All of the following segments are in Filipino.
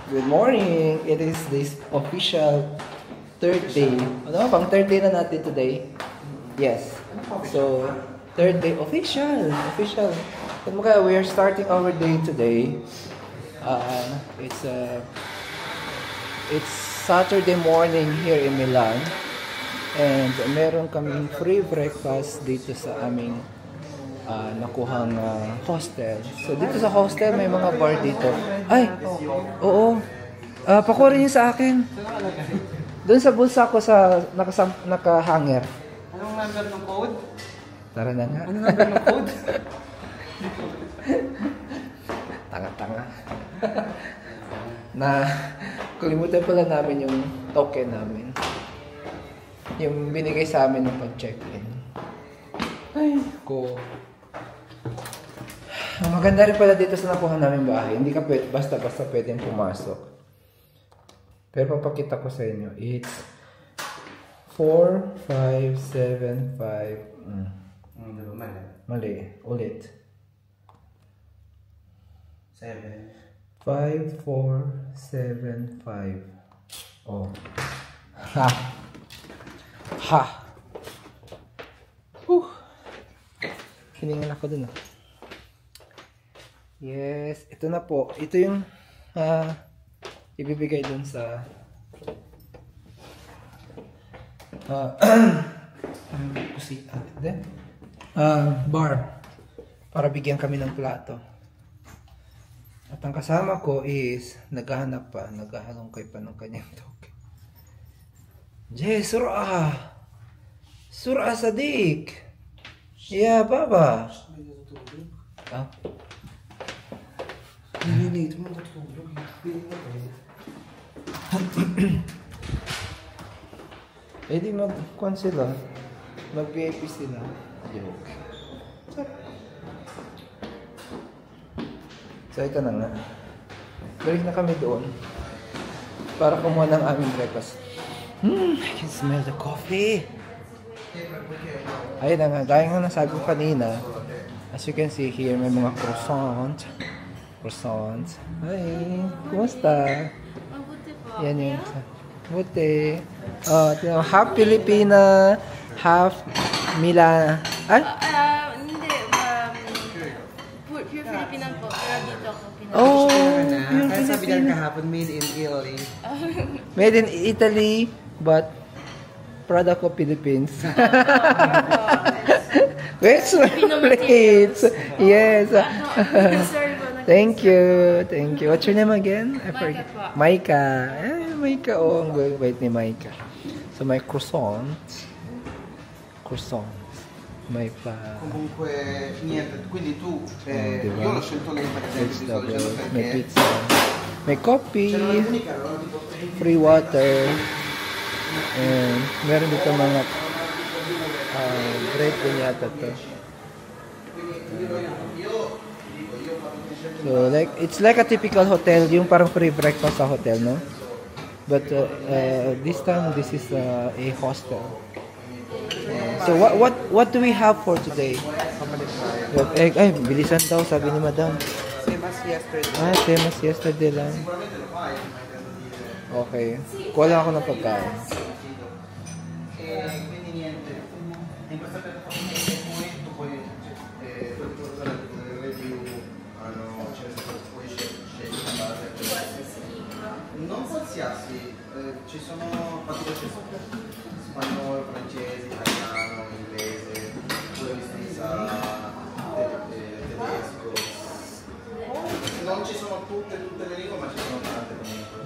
Good morning! It is this official third day. Ano? Pang third day na natin today. Yes. So, third day. Official! Official. Kumbaga, we are starting our day today. It's Saturday morning here in Milan. And meron kaming free breakfast dito sa aming nakuhang hostel. So dito sa hostel may mga bar dito. Ay! Oo. Pakuha niyo sa akin. Doon sa bulsa ko sa naka-hanger. Anong number ng code? Tara na nga. Anong number ng code? Tanga-tanga. Na kalimutan pala namin yung token namin. Yung binigay sa amin ng pag-check-in. Ay, ko. Ang maganda rin pala dito sa nakuha namin bahay. Hindi ka basta-basta pwedeng pumasok. Pero papakita ko sa inyo. It's 4575. Mali. Mali. Ulit. 5475. Oh. Ha. Ha. Hiningal ako dun. Yes. Ito na po. Ito yung ibibigay dun sa bar para bigyan kami ng plato. At ang kasama ko is naghahalongkay pa ng kanyang token. Jay, surah Sadiq. Yeah, baba. Hindi mo natutulog. Eh di mag-con sila. Mag-VIP sila. Joke. So ito na nga. Balik na kami doon. Para kumuha ng aming breakfast. I can smell the coffee. Ayun na nga. Gaya nga nasabi ko kanina. As you can see here, may mga croissant. Hi. Kumusta? Mabuti po. Yan yung buti. Half Filipina, half Milan. Ay? Hindi. Pure Filipino po. Pero dito ako pinag- Oh, Kaya sabi niya kahapon, made in Italy. made in Italy, but product of Philippines. Where's my plates? Yes. Thank you. What's your name again? I forget. Maika. Maika. Oh, ang bait ni Maika. So, may croissants. May pa... Comunque, niente, quindi tu, diba? io l'ho scelto lei per esempio, ti sto dicendo May perché pizza. May coffee. c'erano alcuni che avevano tipo Free water. And meron dito mga bread din yata to. So like it's like a typical hotel, yung parang free breakfast sa hotel, no? But this time this is a hostel. So what do we have for today? Ay, bilisan daw sabi ni Madam. same as yesterday. Same as yesterday lang. Okay. Kuha lang ako ng pagkain. Quindi niente, in questa piattaforma tu puoi review, puoi scegliere in base a non qualsiasi, ci sono spagnolo, francese, italiano, inglese, pure vistenza tedesco. Non ci sono tutte le lingue, ma ci sono tante comunque.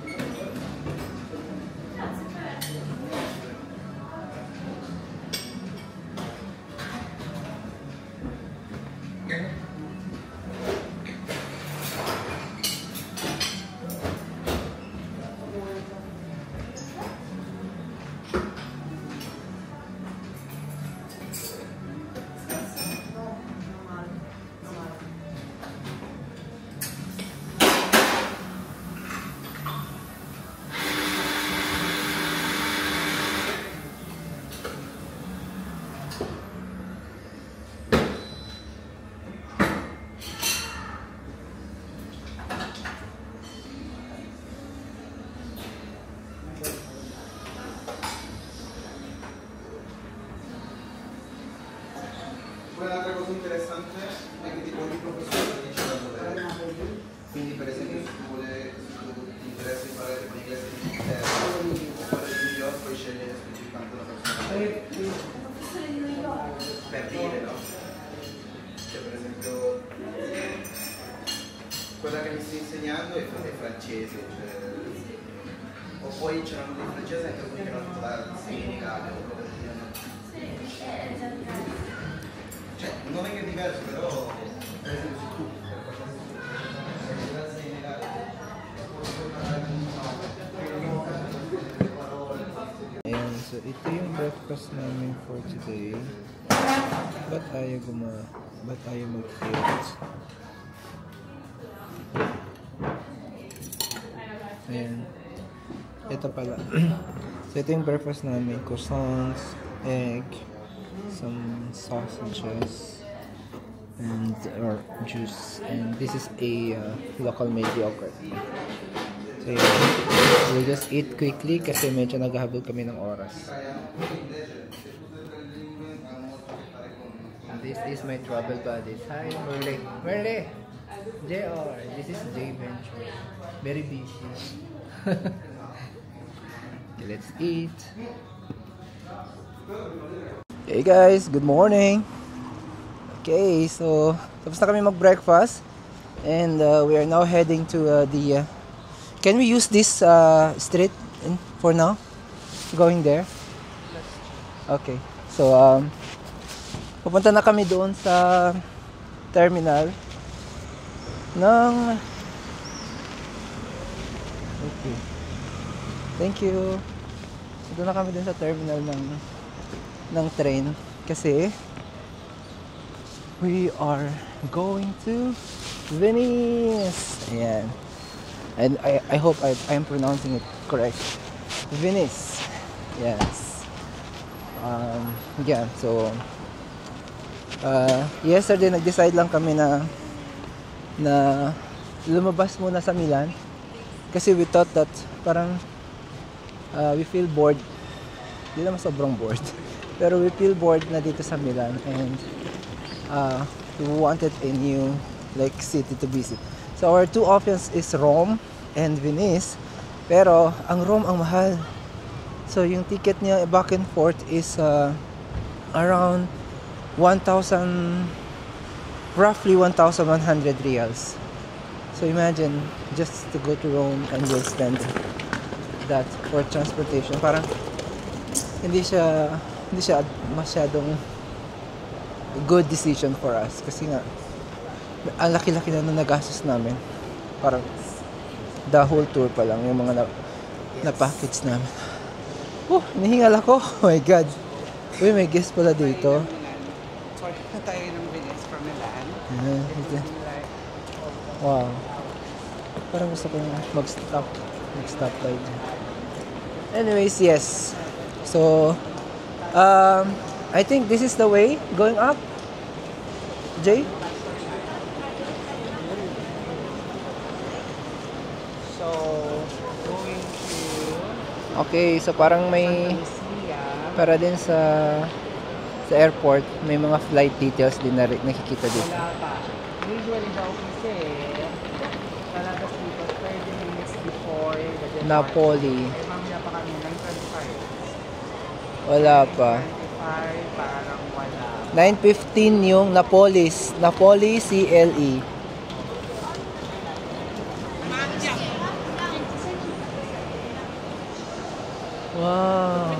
insegnando è francese, cioè, o poi c'erano dei francesi anche quelli che erano da Senegal, cioè non è che è diverso, però per esempio se tu Ayan, so ito yung breakfast namin for today. Ba't ayaw mag-eat? Ayan. Ito pala. So ito yung breakfast namin. Croissants, egg, some sausages, and or juice. And this is a local made yogurt. So yeah, we'll just eat quickly kasi medyo naghahabol kami ng oras. And this is my travel buddies. Hi, Merle. Merle! JR. This is J Venture. Very busy. Okay, let's eat. Hey guys, good morning. Okay, so tapos na kami mag-breakfast. And we are now heading to the... Can we use this street for now? Going there? Okay. So, pupunta na kami doon sa terminal ng... Okay. Thank you. Doon na kami doon sa terminal ng train kasi we are going to Venice. Ayan. And I hope I am pronouncing it correct. Venice. Yes. Yeah, so yesterday nag-decide lang kami na lumabas muna sa Milan kasi we thought that parang we feel bored. Hindi naman sobrang bored. Pero we feel bored na dito sa Milan and we wanted a new like city to visit. So our two options is Rome and Venice. Pero ang Rome ang mahal. So yung ticket niya back and forth is around 1,000, roughly 1,100 reals. So imagine just to go to Rome and you'll spend that for transportation. Parang hindi siya masyadong good decision for us kasi nga ang laki-laki na nagastos namin. Parang the whole tour pa lang yung mga na-package namin. Nahingal ako. Oh my God. Uy, may guest pala dito. Sorry na tayo ng Venice from Milan. Wow. Parang gusto ko mag-stop by dyan. Anyways, yes. So, I think this is the way going up. Jay? So, going to... Okay, so parang may... Para din sa airport, may mga flight details din na nakikita dito. Wala pa. Usually daw kasi, lalabas dito 30 minutes before the departure. Napoli. Eh, mamaya pa kami 9:25. Wala pa. 9:25, parang wala. 9:15 yung Napolis. Napoli, CLE. Wow.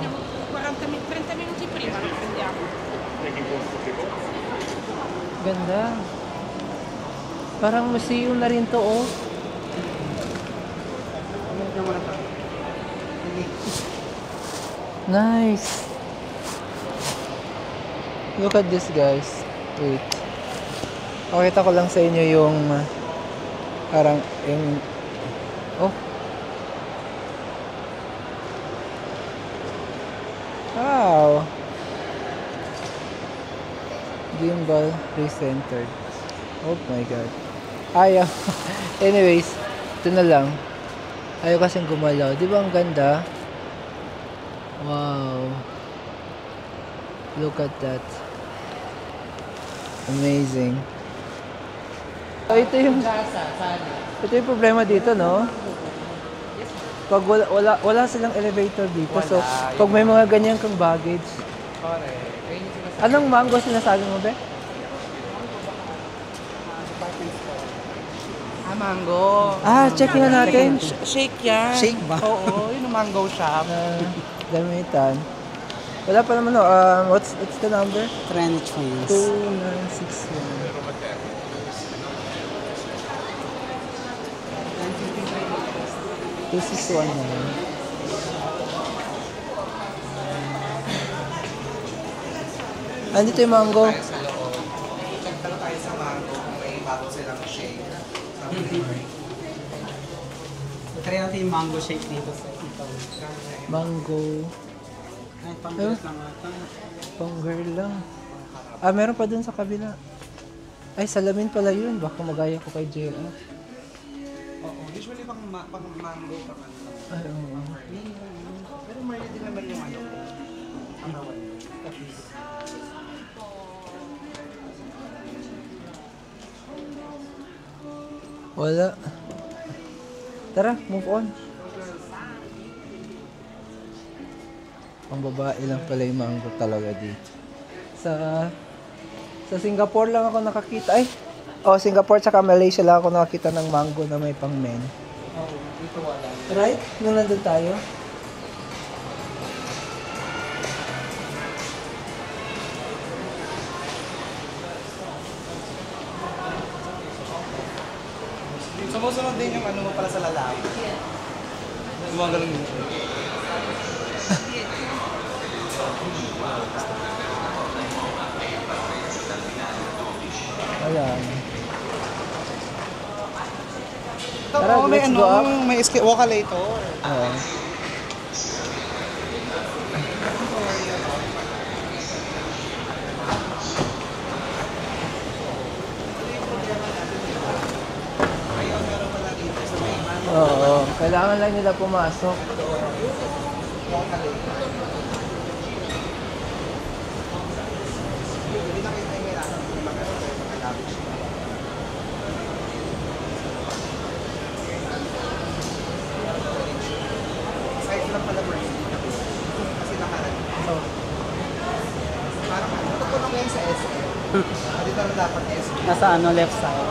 30 minuti prima lo prendiamo. Ganda. Parang museum na rin to, oh. Nice. Look at this, guys. Wait. Pakita ko lang sa inyo yung parang yung oh. Wow. Gimbal Recentered. Oh my God. Ayaw. Anyways, ito na lang. Ayaw kasing gumalaw. Di ba ang ganda? Wow. Look at that. Amazing. So, ito yung problema dito, no? Pag wala silang elevator dito. So, pag may mga ganyan kang baggage. Anong mango sinasabi mo, be? mango. Check nga natin. Shake yan. Shake ba? Oo, yun ang mango shop. Gamitan. Wala pa naman, no. What's the number? Trendy Twins. 2961. 2619. Andito yung mango. Tayo sa loob. Check lang tayo sa mango kung may bago silang shake. Try natin yung mango shake dito sa ito. Mango. Ay, pang-girls lang ata. Pang girl lang. Meron pa dun sa kabila. Ay, salamin pala yun. Baka magaya ko kay JL. Oo, usually pang mango pa man. Ay, oo. Pero marami din naman yung ano. Panawan. Wala. Tara, move on. Pang babae lang pala yung mango talaga dito. Sa Singapore lang ako nakakita. Singapore tsaka Malaysia lang ako nakakita ng mango na may pang men. Oo, dito wala. Right? Nung nandun tayo? Sumusunod din yung ano mo pala sa lalaki. Gumagaling mo. Ayan. Tara, may let's ano, go up. may escalator. Oo. Oo, kailangan lang nila pumasok. Side lang pala bro. Kasi nakalag. Parang ano, tutulong yan sa SM. Dito na dapat SM. Nasa ano, left side.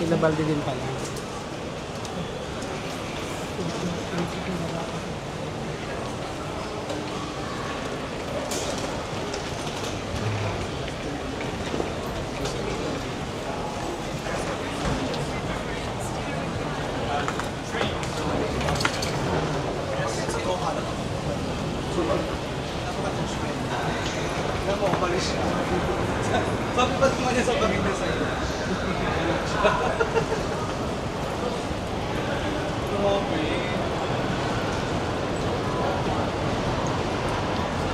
Kinabalde din pala. Sabi pa naman niya sa bagay na sa'yo.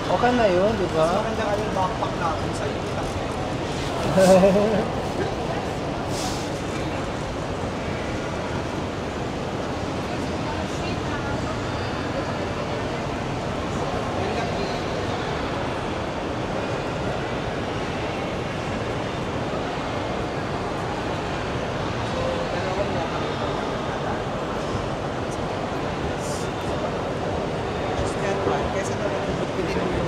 Okay na yun, di ba? Maganda ka yung backpack natin sa'yo. Kasi naman yung pwede mo yung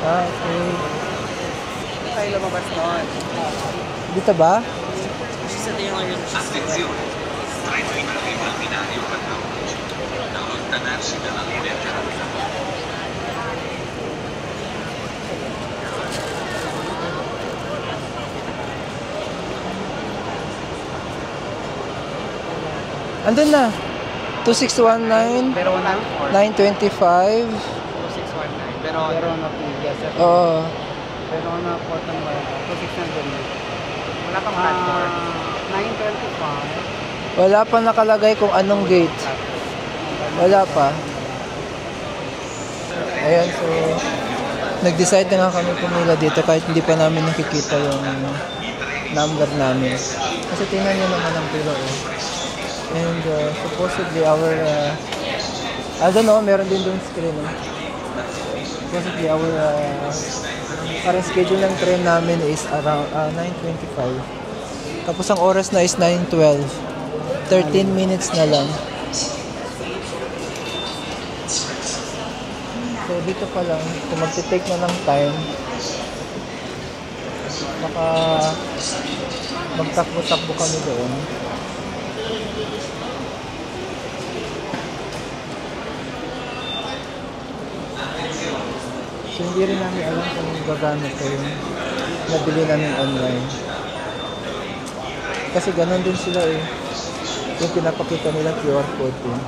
Okay. tayo lumabas doon. Dito ba? Sa Taylor yung Andun na. 2619, Pero wala. 925. 2619. Pero pero napigil. Oo. Pero na port ng Wala. 2600. Wala pang platform. 9:25. Wala pa nakalagay kung anong gate. Wala pa. Ayan, so nag-decide na nga kami pumila dito kahit hindi pa namin nakikita yung number namin. Kasi tingnan nyo naman ang pila eh. And supposedly our I don't know, meron din doon screen eh. Supposedly our parang schedule ng train namin is around 9:25. Tapos ang oras na is 9:12. 13 minutes na lang. So dito pa lang, kung magti-take na ng time, baka magtakbo-takbo kami doon. So hindi rin namin alam kung gagana ito yung nabili namin online. Kasi ganun din sila eh. Yung pinapakita nila QR code din.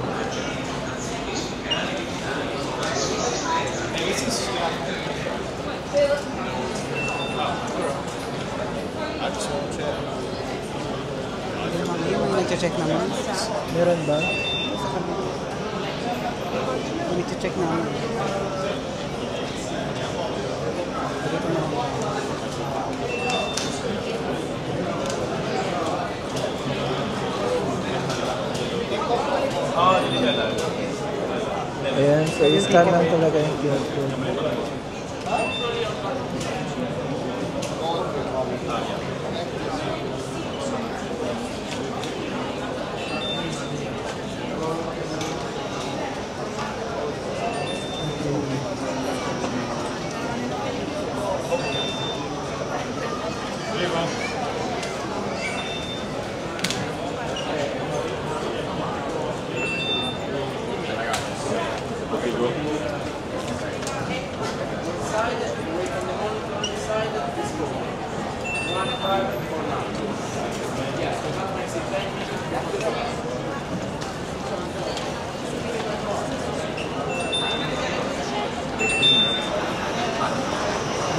Nag-check naman. Meron ba? Nag-check naman. Ayan, so i-scan lang talaga yung QR code.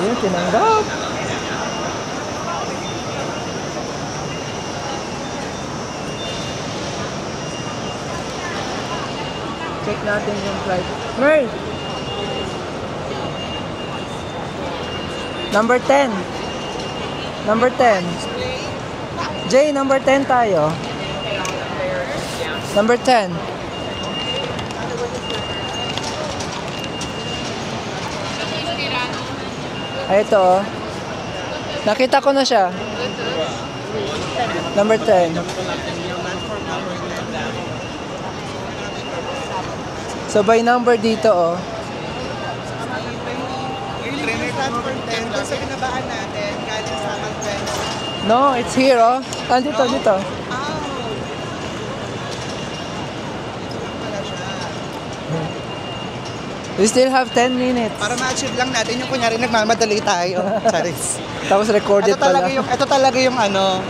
Yun, tinanggap. Check natin yung flight. Merl! Number 10. Number 10. Jay, number 10 tayo. Number 10. Ay, ito oh. Nakita ko na siya. Number 10. So by number dito oh. Yung trainer platform 10, doon sa binabaan natin, galing sa Malpensa. No, it's here oh. Dito, dito. We still have 10 minutes. Para ma-achieve lang natin yung kunyari nagmamadali tayo. Charis. Tapos recorded pala. Ito talaga yung ano,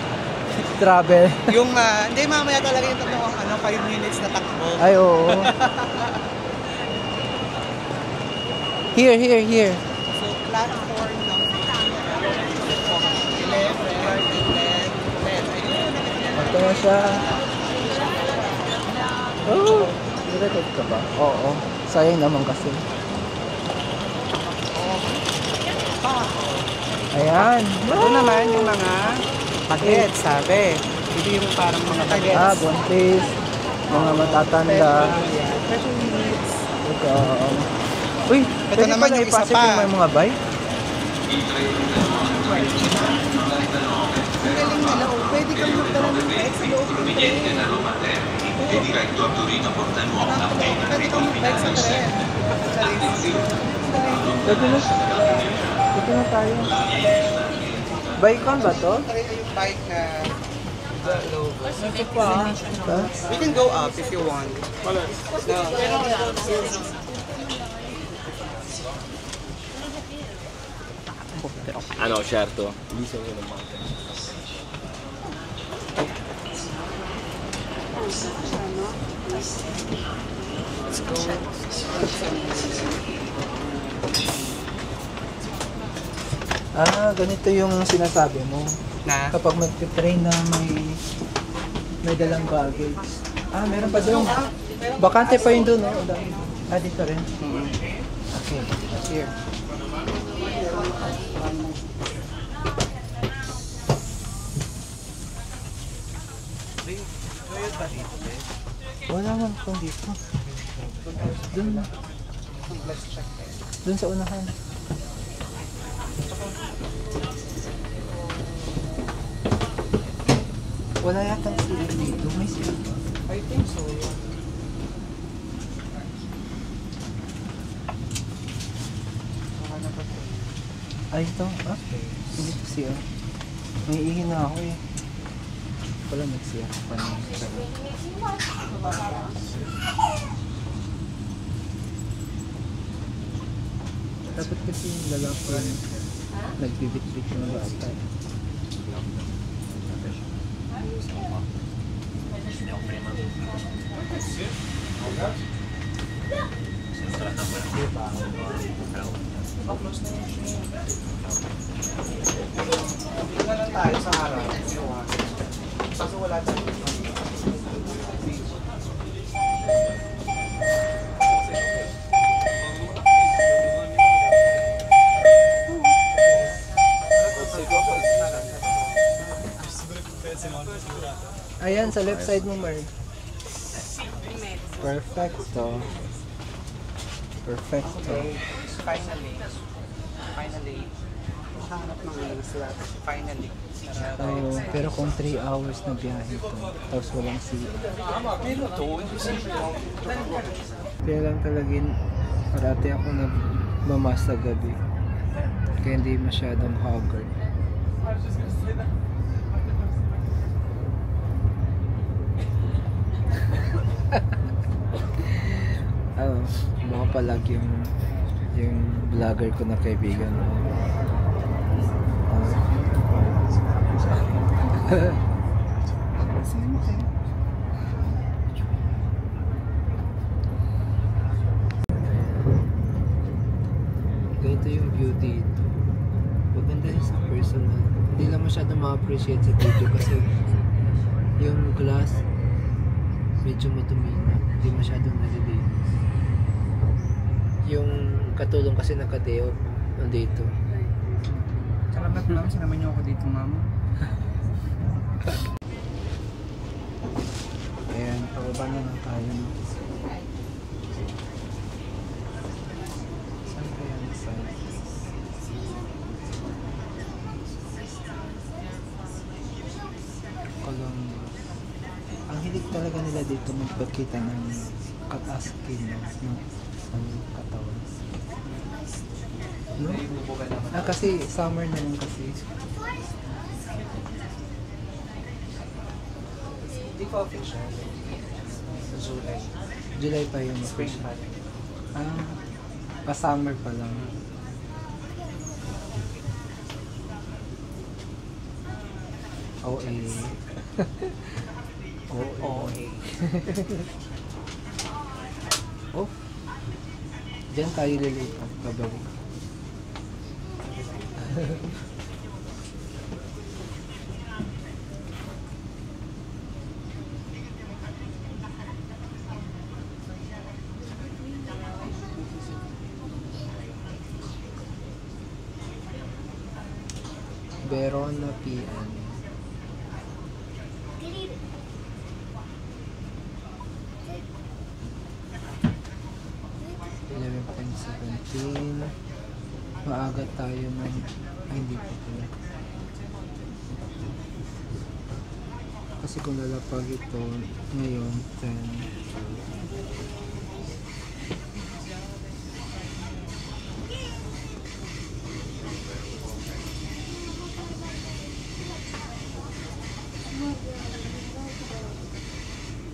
Travel. yung, hindi mamaya talaga yung totoong 5 minutes na takbo. Ay, oo. Here. So, platform number 11. Ito na siya. Oh, nirecord ka ba? Oo. Sayang naman kasi. Ayan. Ito naman yung mga bagets, sabi. Ito yung parang mga bagets. Buntis. Mga matatanda. Special needs. Ito. Uy, Ito pwede naman pala yung isa ipasok pa. yung may mga bike? Ang galing nila, pwede kang magdala ng bike sa loob ng train. Diretto a Torino Pordenone. Pwede kang mag-bike sa tren. Dito na. Dito na tayo. Bike-on ba to? Yung bike na Ito pa. Ito? we can go up if you want. Ah no, certo. Ganito yung sinasabi mo. Na? Kapag mag-train na may dalang baggage. Meron pa doon. Bakante pa yun doon, no? Dito rin. Okay, here. Wala man kung dito. Doon sa unahan. Wala yatang sila dito. May sila. I think so. Ay, ito. Hindi ito siya. May ihi na ako eh. Wala nagsiya. Dapat kasi yung lalaki nagbibit-bit ng bata. Dito na lang tayo sa harap. Kaso wala tayo. Ayan, sa left side mo, Mark. Perfecto. Perfecto. Okay, finally. Hanap ng slot. Finally. Pero kung 3 hours na biyahe to, tapos walang CR. Kaya lang talaga parati ako nagmamas sa gabi. Kaya hindi masyadong haggard. Baka palag yung vlogger ko na kaibigan. Ganito yung view dito. Maganda yun sa personal. Hindi lang masyado ma-appreciate sa video kasi yung glass medyo madumi na. Hindi masyadong nalilinis. Yung katulong kasi nakadeo nandito. Salamat ma'am, sinama niyo ako dito ma'am. Ayan, pababa na lang tayo. Saan kaya ang side? Columbus. Ang hilig talaga nila dito magpakita ng cut-askin ng katawan. No? Kasi summer na lang kasi. Hindi pa official. July. July pa yun. Spring pa rin. Pa-summer pa lang. OA. OA. Oh. Diyan tayo lilipat. Babalik. Verona PM. Maaga tayo ng hindi pa pala. Kasi kung lalapag ito ngayon 10.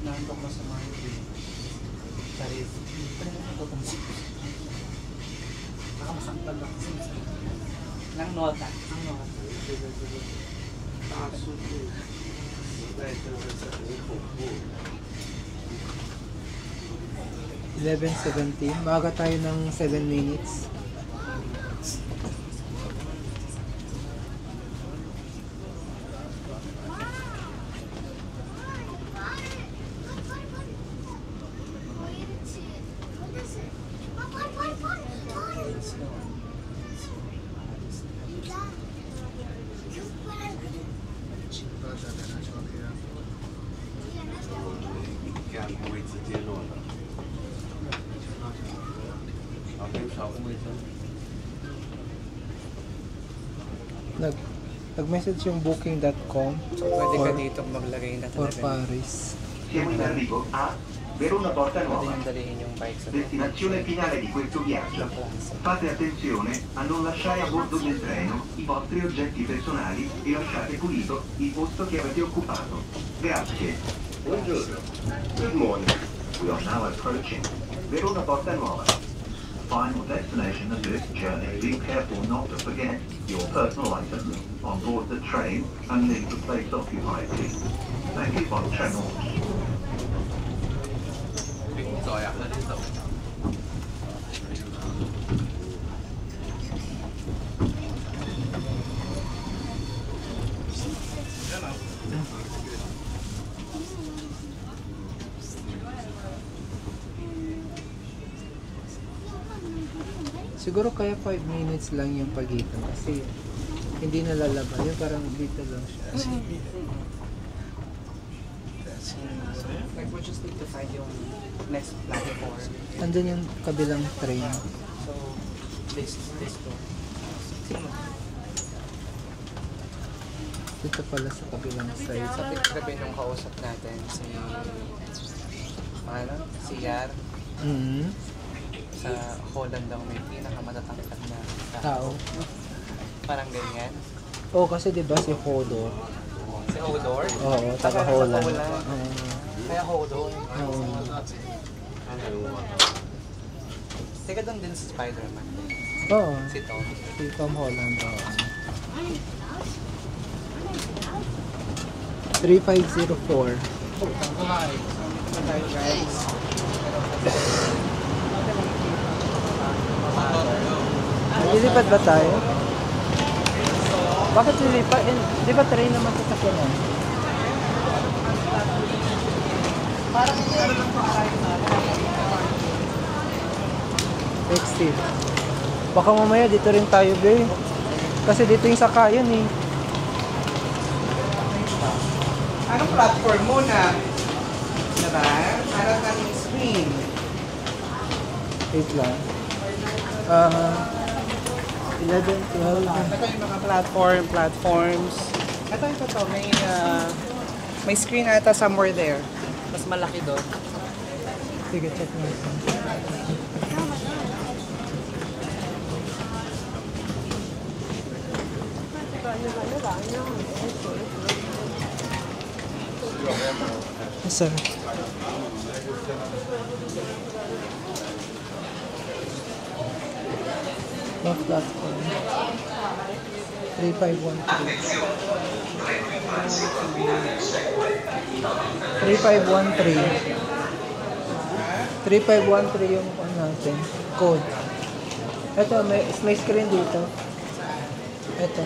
Nantok na sa mga hindi. Tarif. Nakamasaktan lang kasi. Nang nota. Ang nota. 11:17. Maaga tayo ng 7 minutes. 位置跌落了。少部卫生。 Nag-message yung booking.com Pwede ka dito maglagay na for talaga. Paris. Siamo in arrivo a Verona Porta Pwede Nuova, yung dalihin yung bike sa destinazione finale di questo viaggio. Fate attenzione a non lasciare a bordo del treno i vostri oggetti personali e lasciate pulito il posto che avete occupato. Grazie. Buongiorno. Good morning. We are now approaching Verona Porta Nuova. Final destination of this journey. Be careful not to forget your personal items on board the train and leave the place occupied. Thank you for channel. Siguro kaya 5 minutes lang yung pagitan kasi hindi nalalaba. Yung parang dito lang siya. Like, we just need to find yung next platform. Andun yung kabilang train. So, this door. Dito pala sa kabilang side. Sa gabi nung kausap natin, si Yar, sa Holland daw may pinakamatatangkad na Tao. Parang ganyan. Oo, kasi diba si Hodor? Si Hodor? Oo, taga Holland. Kaya Hodor. Oo. Teka doon din si Spider-Man. Oo. Si Tom. Si Tom Holland. Oo. 3504. Tayo guys. Lilipat ba tayo? Bakit lilipat? Di ba train naman sa sakyanan? Parang ano lang po tayo na. Exit. Baka mamaya dito rin tayo, be. Kasi dito yung sakayan eh. Anong platform muna? Diba? Para kaming screen. Wait lang. 11, 12. Ito yung mga platforms. Ito. May screen ata somewhere there. Mas malaki doon. Sige, check natin. Saan? North platform. 3513. 3513 yung ano natin, code. Ito, may screen dito. Ito.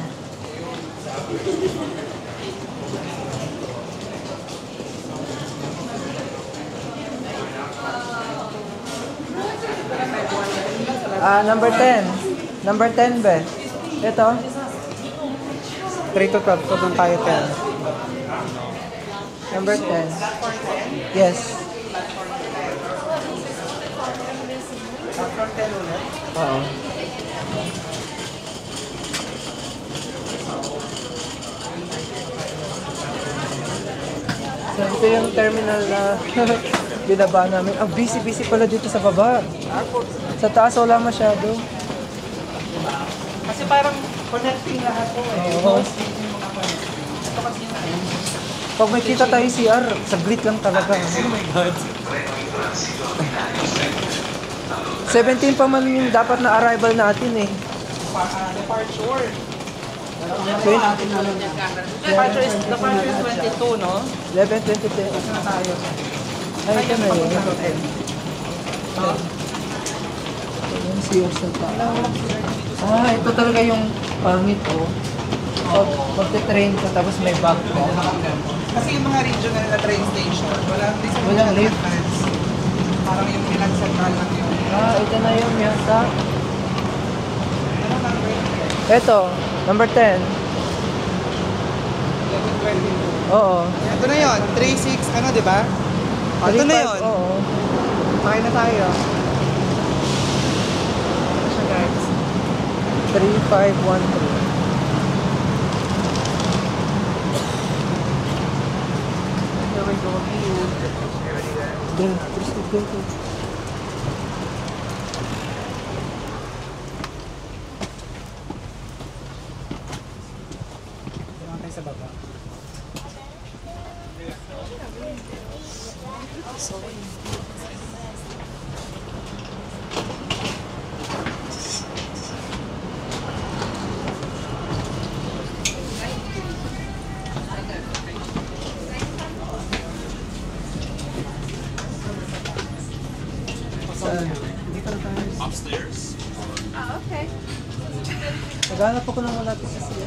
Number 10. Number 10 be. Ito. 3 to 12. So, doon tayo 10. Number 10. Yes. Platform 10 ulit. Oo. So, ito yung terminal na binaba namin. Ah, busy pala dito sa baba. Sa taas wala masyado. Kasi parang connecting lahat po eh. Oo. Ito kasi na eh. Pag may kita tayo CR, saglit lang talaga. Oh my God. 17 pa man yung dapat na arrival natin eh. Departure. Departure is 22, no? 11:22. Na tayo. Ay, ito na yun. Yung CR sa taas. Ah, ito talaga yung pangit oh. Magte-train ka tapos may bag ka. Kasi yung mga regional na train station, Walang lift. Parang yung ilang central lang yun. Ah, ito na yung yata. Ito, number 10. 11:22. Oo. Ito na yun, 36, ano, di ba? Ito na yun. Oo. Sakay na tayo. Ito siya guys. 3513. Here we go. Go, proceed, go, go. Ito tayo sa baba. Upstairs? Oh, okay. Naghanap ako ng malapit sa siya.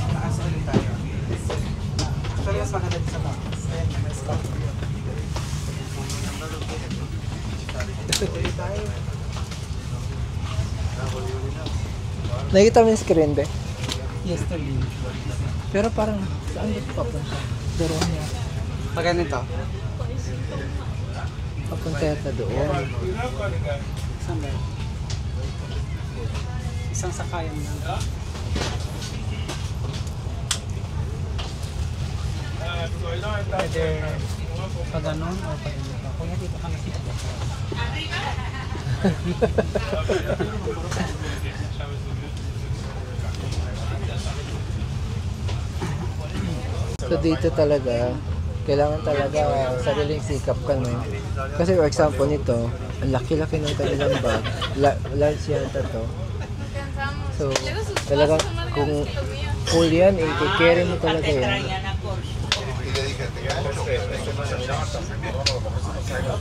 Taas ulit tayo. Actually, mas maganda dito sa taas. Ayan, may stop. Ulit tayo. Nakikita mo yung screen, be? Yesterday. Pero parang, saan ba papunta? Doon niya. Pag ganito. Papunta yata doon. Saan ba? Isang sakayan lang. Either pag ganon o pag ganito. Kuya, dito ka nakita. So dito talaga, kailangan talaga sariling sikap ka, no? Kasi for example nito, ang laki-laki ng kanilang bag, large yata to. So talaga kung full yan, i-carry mo talaga yan.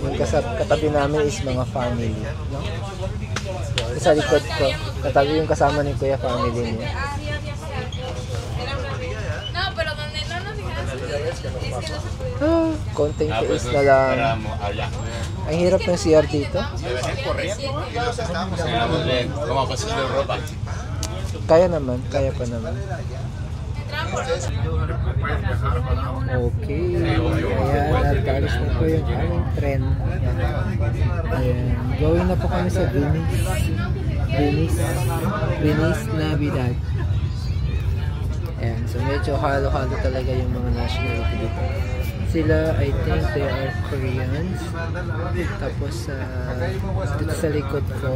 Yung katabi namin is mga family, no? Sa likod ko, katabi yung kasama ni Kuya family niya. Konting tiis na lang. Ang hirap ng CR dito. Kaya naman, kaya pa naman. Okay, ayan, nagkaalis na po yung aming tren. Ayan, going na po kami sa Venice Navidad. Ayan, so medyo halo-halo talaga yung mga nationality dito. Sila, I think they are Koreans. Tapos, dito sa likod ko,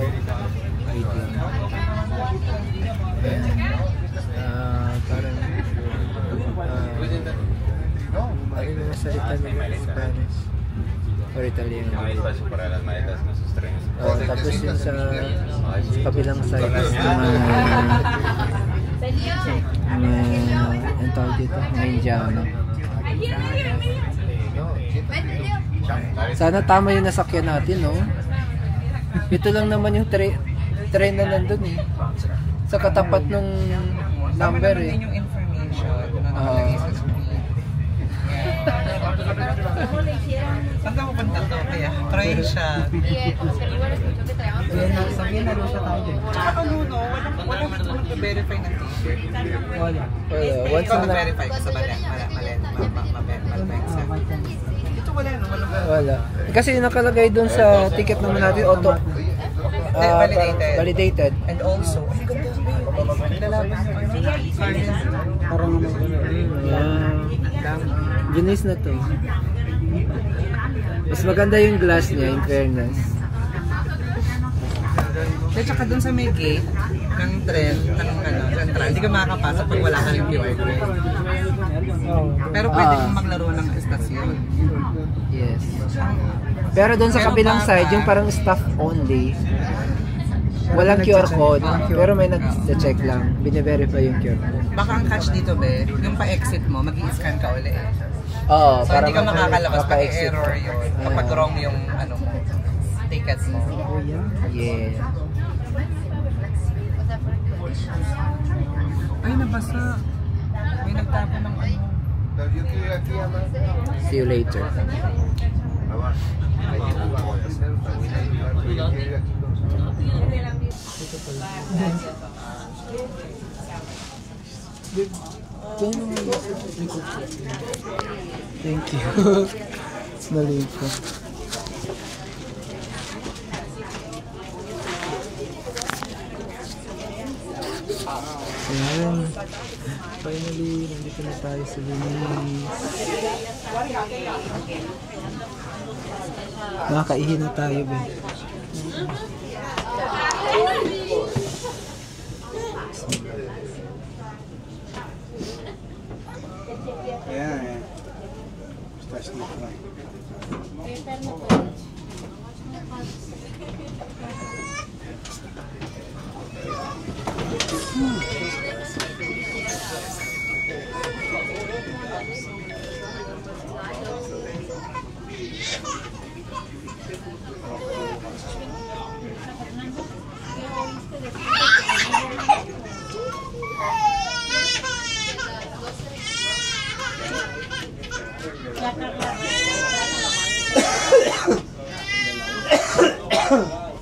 wait lang. Ayan, parang, ano yung mga salita nila sa Spanish or Italiano. Tapos yun sa kabilang side is ang tawag dito, mga Indiano. Sana tama yung nasakyan natin, no? Ito lang naman yung train na nandun eh. Sa katapat nung number eh. Yung information na nakalagay sa screen. Saan ka mapunta to? Kaya, Croatia. Sabihin na Russia tayo din. Tsaka no, walang mag-verify ng t-shirt. Wala. Once na mag-verify ka sa dito wala, no? Wala. Kasi yung nakalagay dun sa ticket naman natin, auto validated. And also, parang Venice na to. Mas maganda yung glass niya, in fairness. At saka dun sa may gate ng tren, central, hindi ka makakapasok pag wala ka ng QR code. Pero pwede kang maglaro ng estasyon. Yes. Pero dun sa kabilang side, yung parang staff only, walang QR code, pero may nag-check lang. Bine-verify yung QR code. Baka ang catch dito, be, yung pa-exit mo, mag-i-scan ka ulit. Oo, so hindi ka makakalabas pag error yun. Kapag wrong yung ticket mo. Yeah. Ay, nabasa. May nagtapon ng See you later. Thank you. Mali po. Ayan. Finally, nandito na tayo sa Venice. Nakakaihi na tayo, Ben. Ayan. Estás no play.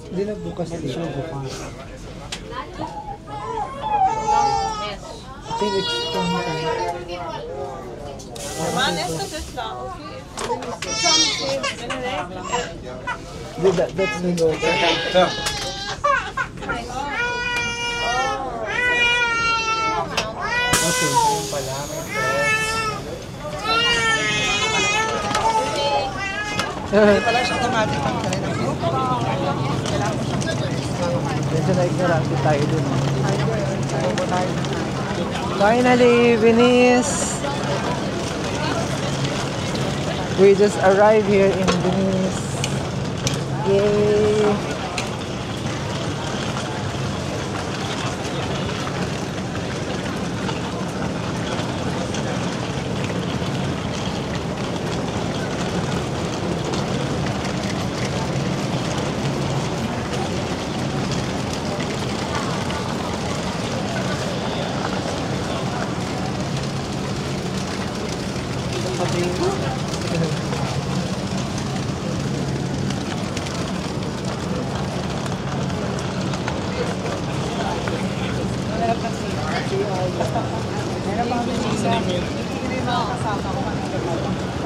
Hindi na bukas dito. I think it's from that's the goal. Okay. Hindi pala siya automatic ang kaya ng Medyo na-ignorante tayo dun. Finally, Venice! We just arrived here in Venice. Yay!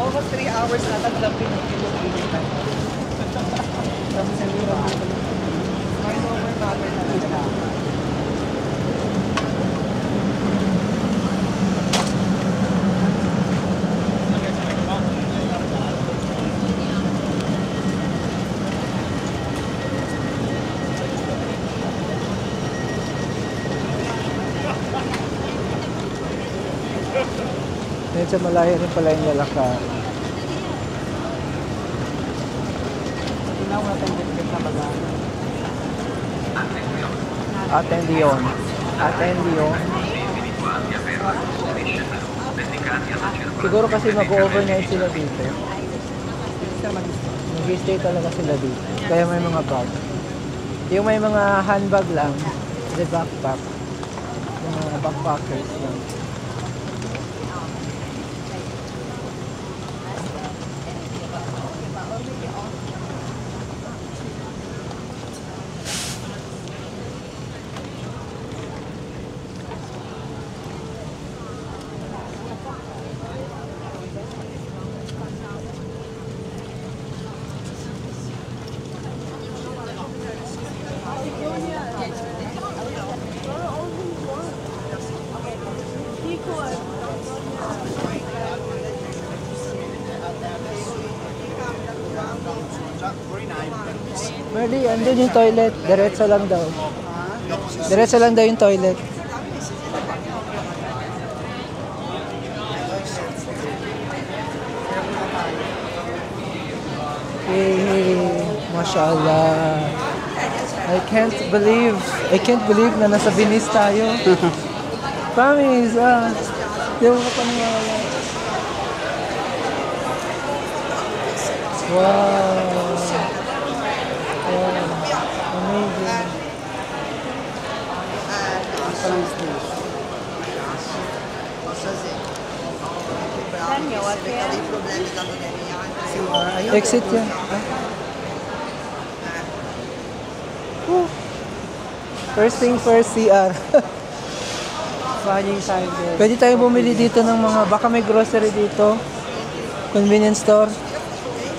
Almost 3 hours na tatlapin yung kilometer. Tapos hindi na over natin na. Medyo malayo rin pala yung lalakad. Ginawa natin din sa baga. Attendion. Attendion. Siguro kasi mag-overnight sila dito. Mag-stay talaga sila dito. Kaya may mga bag. Yung may mga handbag lang, the backpack. Yung mga backpackers lang. Merly, andun yung toilet. Diretso lang daw. Diretso lang daw yung toilet. Hey, mashallah. I can't believe na nasa Venice tayo. Promise, di mo pa paniwala. Wow. Amazing. Kanya, what kaya? Exit yan. First thing first, CR. Running side there. Pwede tayo bumili dito ng mga, baka may grocery dito. Convenience store.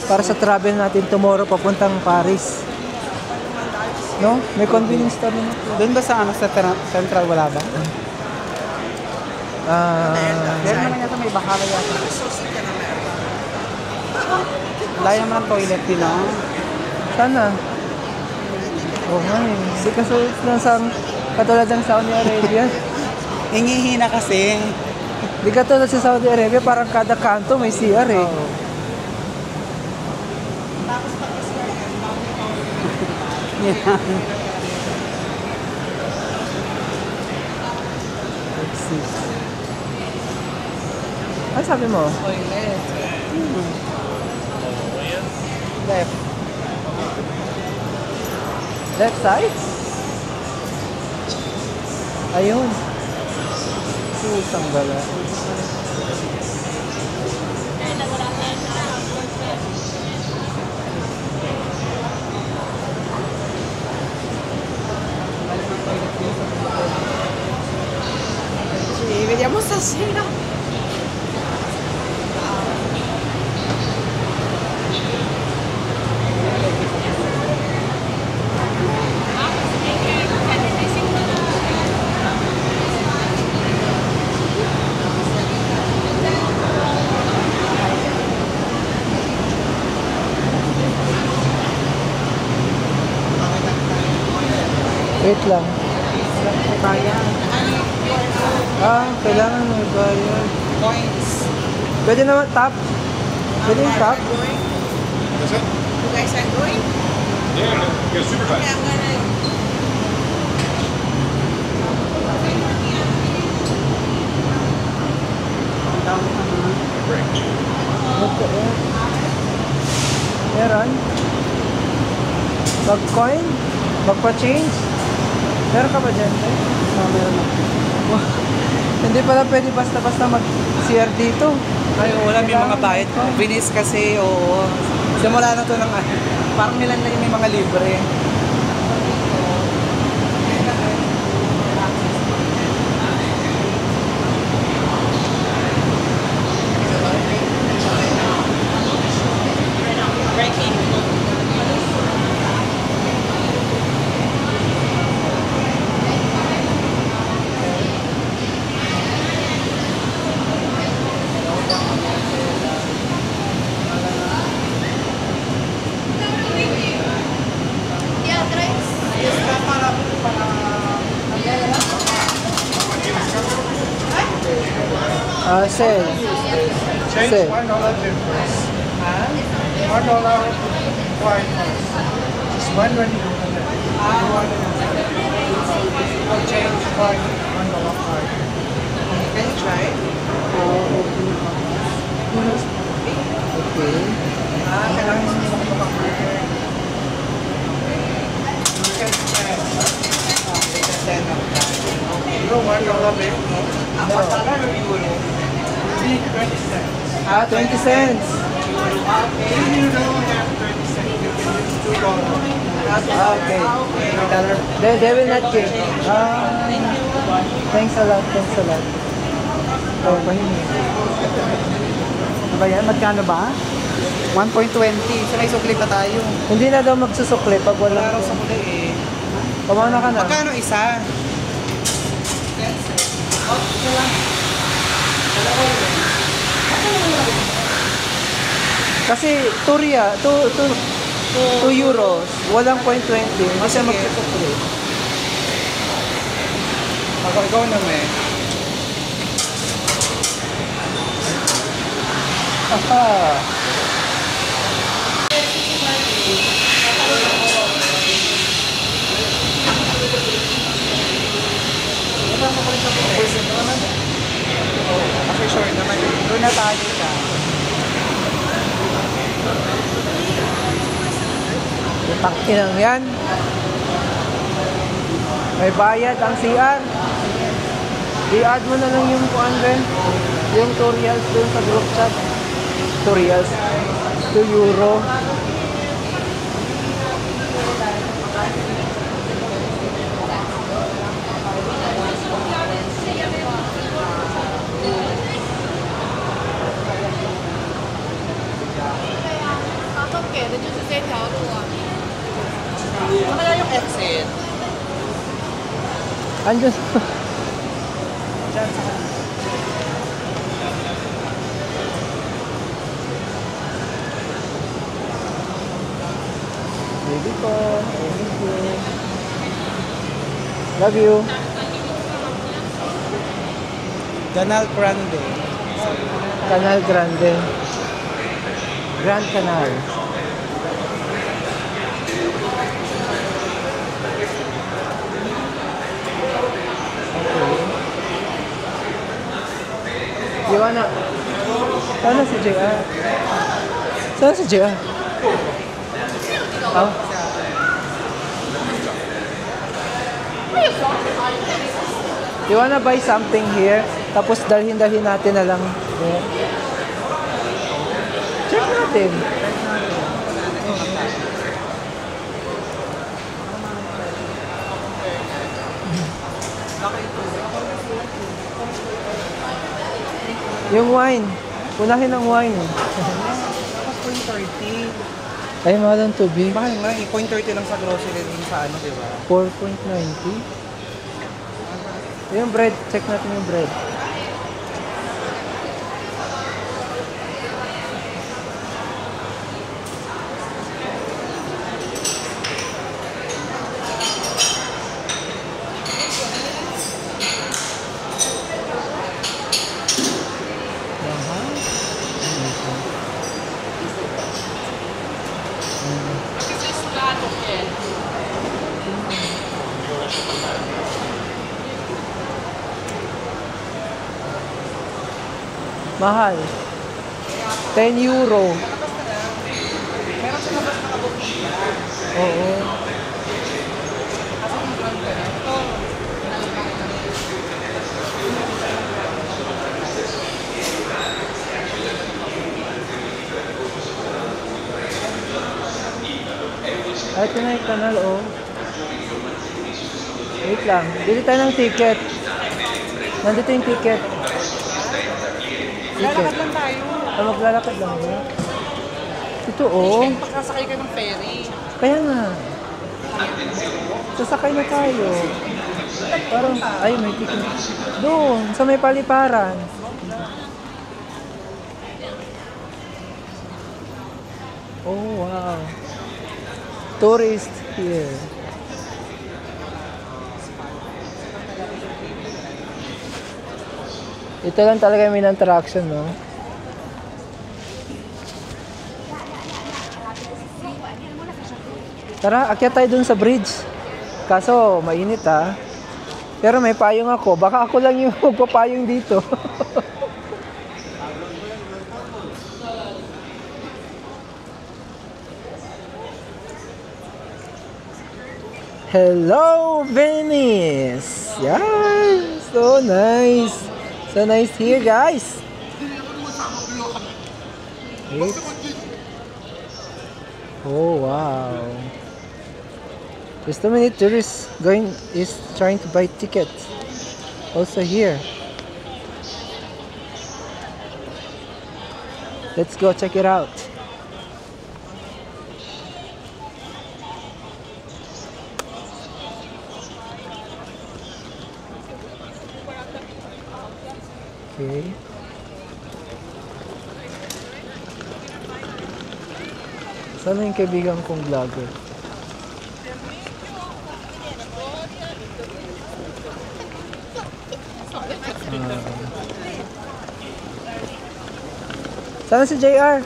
Para sa travel natin tomorrow papuntang Paris. No? May convenience store naman. Doon ba sa ano sa Central wala ba? Meron naman yata may bakala yata. Layo naman ang toilet din, no? Sana. Oo nga eh. Hindi kasulit lang sa katulad ng Saudi Arabia. Hingihina kasi. Hindi katulad sa Saudi Arabia, parang kada kanto may CR eh. Oo. Exit. Ano sabi mo? Toilet. Left. Left side? Ayun. Pusang gala. Vediamo stasera. Wait lang. Kailangan may bayad. Points. Pwede naman tap. Pwede yung tap. That's it? You guys are going? Yeah, get super fast. I'm gonna... Meron? Mag-coin? Magpa-change? Meron ka ba dyan? Meron na. Hindi pala pwede basta-basta mag-CR dito. Ay, wala, may mga bayad ko. Binis kasi, oo. Simula na to ng parang nilan na yung may mga libre. Sell. Change Sell. $1 difference. $1 flight cost. Just one when you open it. Change flight, $1 flight. Can you try? Okay. Kailangan mo sa You know $1 big? Big 20 cents. 20 cents. If you don't have 20 cents, you can use $2. Okay. They will not give. Thanks a lot. Thanks a lot. Oh, pahingi. Ano ba yan? Magkano ba? 1.20. So may sukli pa tayo. Hindi na daw magsusukli pag Wala wala. raw sa muli eh. Pamana ka na. Magkano isa? Kasi 2 euros. Walang 0.20. Hindi siya magsusukli. Ako ikaw na may. Aha. Kasi sure naman. Doon na tayo siya. Takinang yan. May bayad ang CR. I-add mo na lang yung kuan rin. Yung 2 reals dun sa group chat. 2 reals. 2 euro. Ano kaya yung exit? Andyan. Diyan sa kanila. Baby ko. Thank you. Love you. Canal Grande. Canal Grande. Grand Canal. Iwana. Sana si JR. Sana si JR. Oh. You wanna buy something here? Tapos dalhin-dalhin natin na lang. Yeah. Check natin. Yung wine. Unahin ang wine. Tapos 0.30. Ay, mahal ang tubig. Mahal nga eh. 0.30 lang sa grocery din sa ano, di ba? 4.90. Yung bread. Check natin yung bread. Mahal. 10 euro. Meron sa labas nakabuking. Oo. Ay, ito na yung kanal, oh. Wait lang. Bili tayo ng ticket. Nandito yung ticket. Lalakad lang tayo. Ah, maglalakad lang ba? Ito, oh. Pagkasakay ka ng ferry. Kaya nga. Sasakay na tayo. Parang, ay, may ticket. Doon, sa may paliparan. Oh, wow. Tourist here. Ito lang talaga yung main attraction, no? Tara, akyat tayo dun sa bridge. Kaso, mainit ah. Pero may payong ako. Baka ako lang yung magpapayong dito. Hello, Venice! Yes! So nice! So nice here, guys! Wait. Oh, wow! Just a minute, tourist is trying to buy tickets. Also here. Let's go check it out. Okay. Sana yung kaibigan kong vlogger? Sana si JR?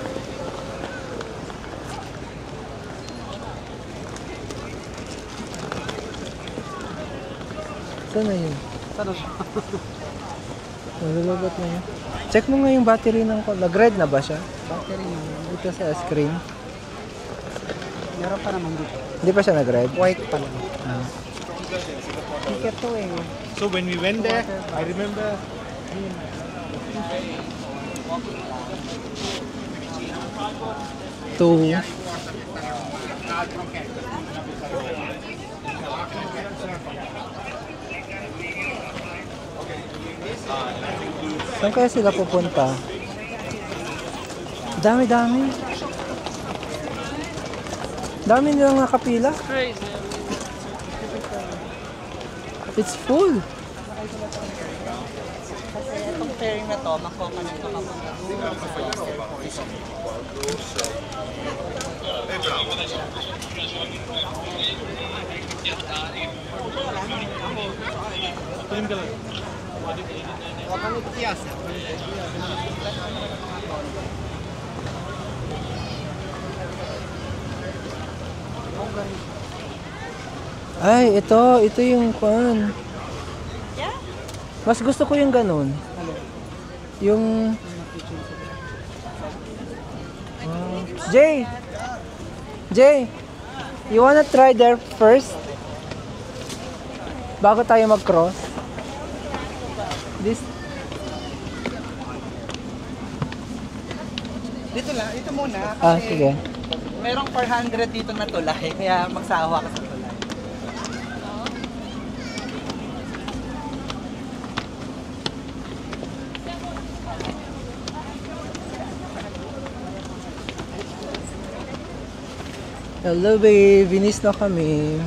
Sana yun? Sana siya. Nalulobot na yun. Check mo nga yung battery ng... Nag-red na ba siya? Battery yun. Dito sa screen. Meron pa naman dito. Hindi pa siya nag-red? White pa lang. Ticket to eh. So when we went there, I remember Two. Saan kaya sila pupunta? Dami-dami. Dami nilang nakapila. It's full. Kasi itong pairing na to, makokonect ko kapag Ay, ito yung kwan. Mas gusto ko yung ganun. Yung Jay, you wanna try there first? Bago tayo mag-cross. This dito lang, dito muna. sige. Merong 400 dito na tulay, kaya magsawa ka sa tulay. Hello babe, binis na kami.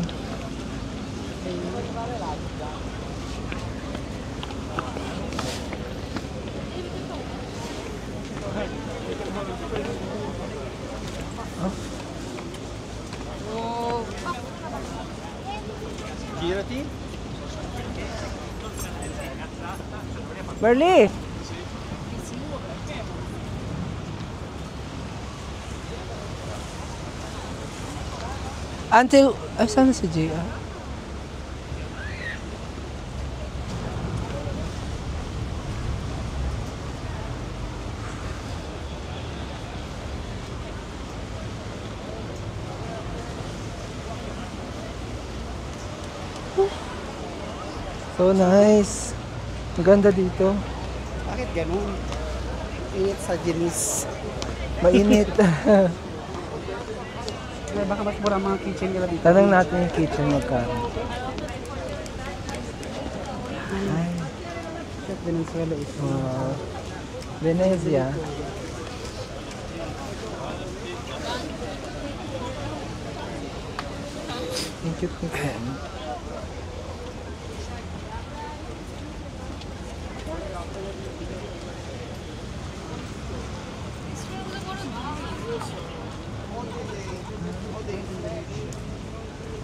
Marley! Until... Ay, sana si JR? So nice. Maganda dito. Bakit ganun? Init sa jeans. Mainit. Baka mas mura mga kitchen nila dito. Tanong natin yung kitchen magkano. Ay. Chef Venezuela is Venezia. Yung cute ni Ken.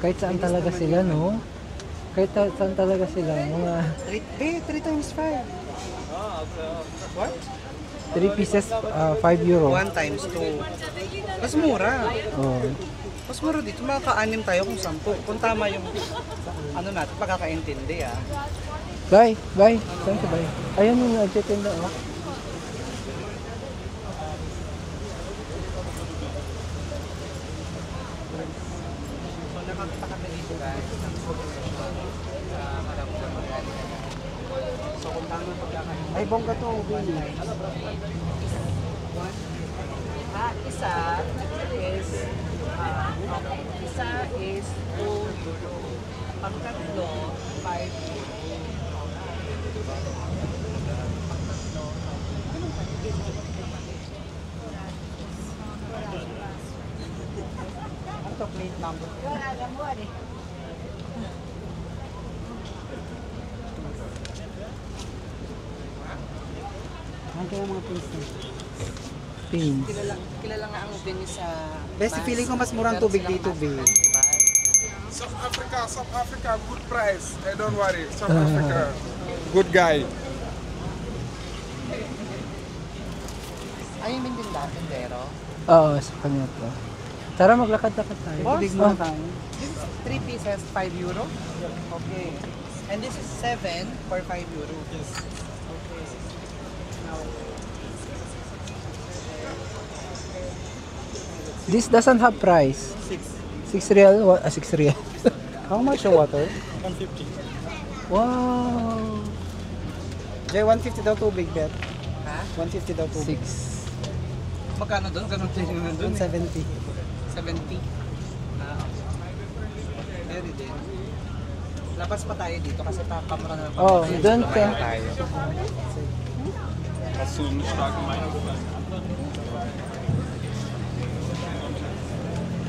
Kahit saan talaga sila, no? Kahit saan talaga sila, mga... 3 times 5. What? 3 pieces, 5 euro. 1 times 2. Mas mura. Oh. Mas mura dito. Makaka-anim tayo kung 10. Kung tama yung ano natin, pagkakaintindi ah. Bye! Bye! Saan ka bye? Ayan yung nagtitinda, oh. Ay, bongga to. Isa is 2 euro. Pangtatlo, 5 euro. Ano to, plate number? Ang kaya mga pins na. Pins. Kilala nga ang Venice sa... Best, feeling ko mas murang tubig dito, babe. South Africa, good price. Don't worry. South Africa, good guy. Ay, yung din lahat, tindero. Oo, sa kanya to. Tara, maglakad-lakad tayo. Tubig muna tayo. This is 3 pieces, 5 euro. Okay. And this is 7 for 5 euro. Yes. Okay. This doesn't have price. 6 real? 6 real. How much the water? 150. Wow! Jay, 150 daw tubig, bet. Ha? 150 daw po. 6. Magkano doon? Ganun din yung nandun. 170. 70. Very din. Labas pa tayo dito kasi kamera na Oh, doon ka. tayo.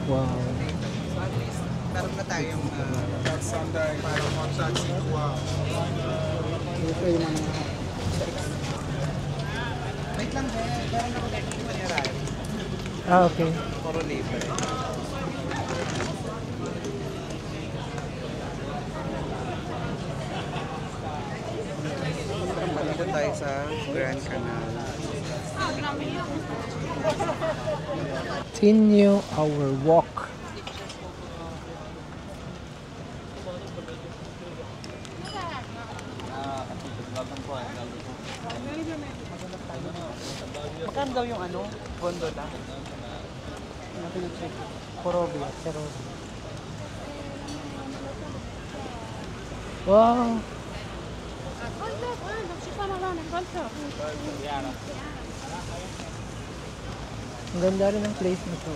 Wow. So at least, meron na tayong That Sunday, parang mga taxi to Ito yung mga... wait lang, meron ako dito manirahan. Ah, okay. Puro libre. Dito tayo sa Grand Canal. Continue our walk. Magkano daw yung gondola? Natin na-check. Corobia. Pero... Wow. Ang ganda rin ng place na to.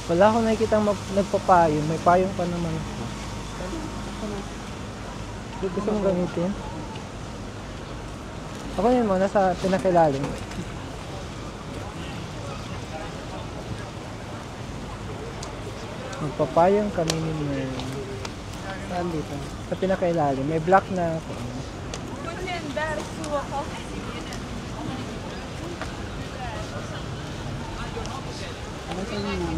Wala akong nakikita nagpapayong. May payong pa naman ako. Gusto mong gamitin? Ako yun mo, nasa pinakilalim. Magpapayong kami ni Mer. Saan dito? Sa pinakailalim. May block na ako. Ano sa inyo naman?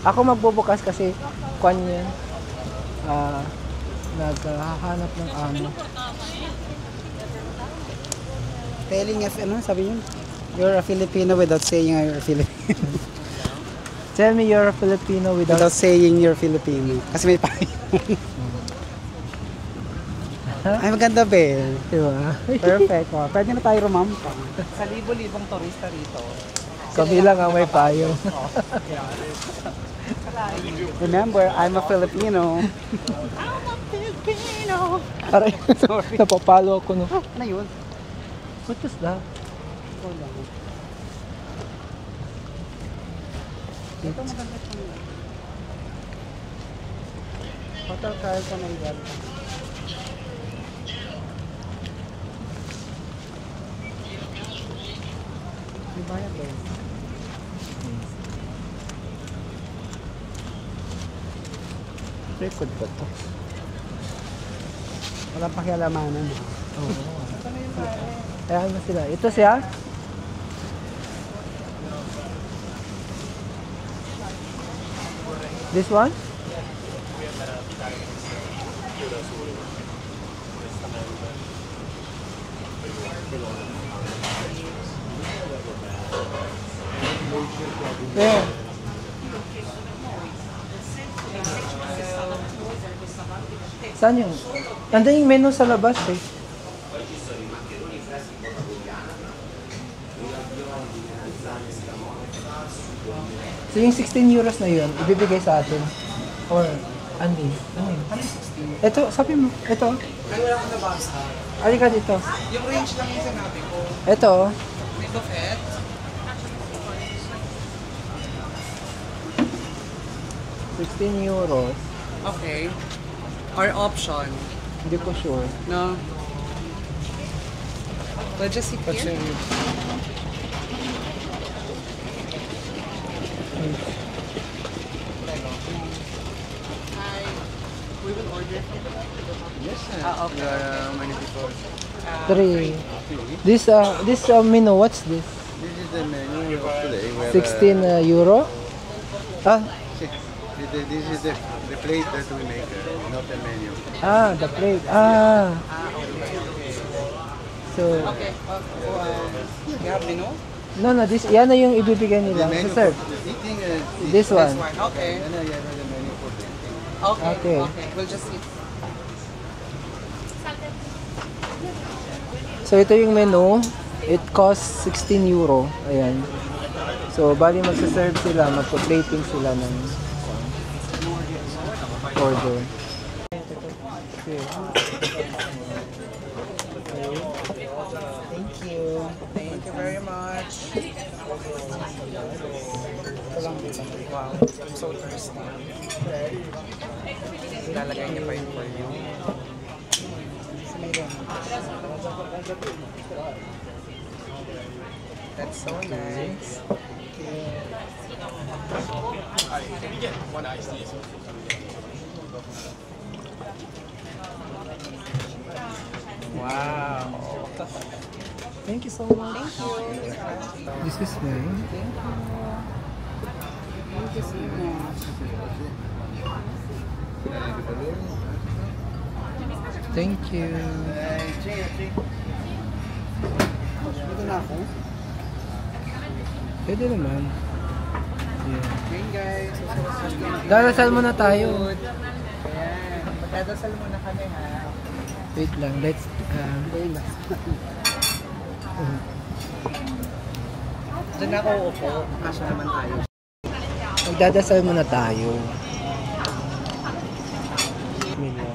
Ako magbubukas kasi kwan yan. Naghahanap ng amo. Telling if, ano, sabi yun? You're a Filipino without saying you're a Filipino. Tell me you're a Filipino Without saying you're Filipino. Kasi may payo. Ay, maganda, Bel. Diba? Perfect. Oh. Pwede na tayo rumampa. Sa libo-libong turista rito. Kami lang ang may payo. Remember, I'm a Filipino. Aray, napapalo ako no. Ano yun? What is that? Hold on. Ito maganda siya. Hotel Carlton ay ganda. May bayad ba yun? Record ba to? Walang pakialamanan. Oo. Kaya ano sila? Ito siya? This one? Where? Saan yung? Nandun yung menu sa labas eh. So yung 16 euros na yun, ibibigay sa atin. Or, ano yun? Ano 16? Ito, sabi mo, ito. Ay, wala akong nabasa. Alika dito. Yung range lang yung sinabi ko. Ito. May buffet. 16 euros. Okay. Or option. Hindi ko sure. No. We'll just sit here. Hi. We will order from the Yes, sir. okay. There are many people. 3. This menu, what's this? This is the menu of today. Where, 16 euro? Ah, this is the plate that we make, not the menu. the plate. Ah. So, Okay. You have menu? no, this, yan na yung ibibigay The nila. menu So, sir, for eating this one. Okay. And I have the menu for drinking. Okay. Okay. Okay. We'll just eat. So, ito yung menu. It costs 16 euro. Ayan. So, bali magsaserve sila, magpa-plating sila ng order. Okay. Thank you. Thank you very much. Wow, I'm so thirsty. Lalagay niya pa yun for you. That's so nice. Can you get one iced tea? Wow. Thank you so much. This is mine. Thank you so much. Thank you. Dito na ako. Pwede naman. Yeah. Hey guys, Darasal muna tayo. ayan. Magdadasal muna kami ha. Wait lang, let's... Diyan ako upo. Kasya naman tayo. Magdadasal muna tayo. Bismillah.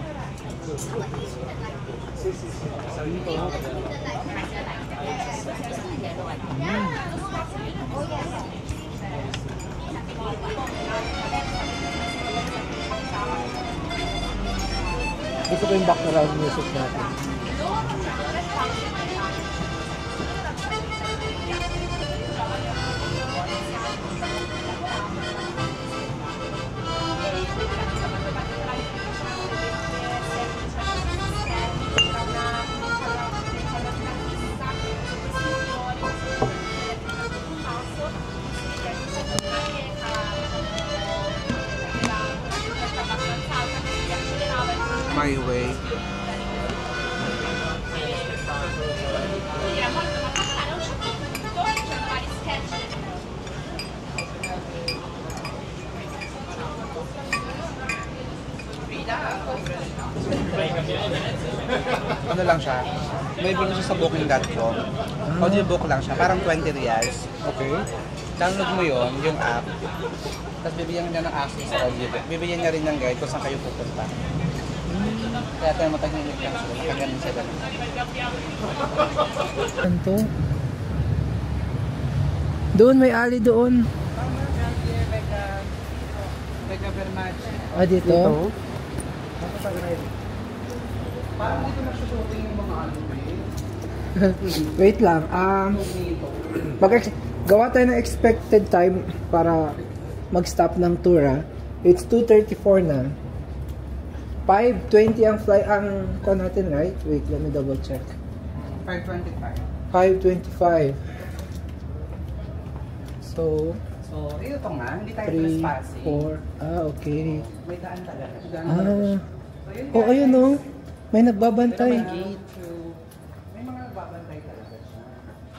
Gusto ko yung background music natin. My way. Ano lang siya? May bigyan siya sa booking.com. Audiobook lang siya, parang 20 reals. Okay. Download mo yon yung app. Tapos bibigyan niya ng access sa audiobook. Bibigyan niya rin ng guide kung saan kayo pupunta. Kaya tayo matagnilig lang sila. Nakaganin sila. Ano to? Doon, may alley doon. Teka very much. Ah, dito? Parang dito nagsusuting yung mga ano Wait lang. Gawa tayo ng expected time para mag-stop ng tour. It's 2:34 na. 5:20 ang flight ang call natin, right? Wait, let me double check. 5:25. 5:25. So, ito nga, hindi tayo 3, trespassing. 4. Okay. May daan talaga. Oh, ayun no. May nagbabantay. May mga nagbabantay talaga siya.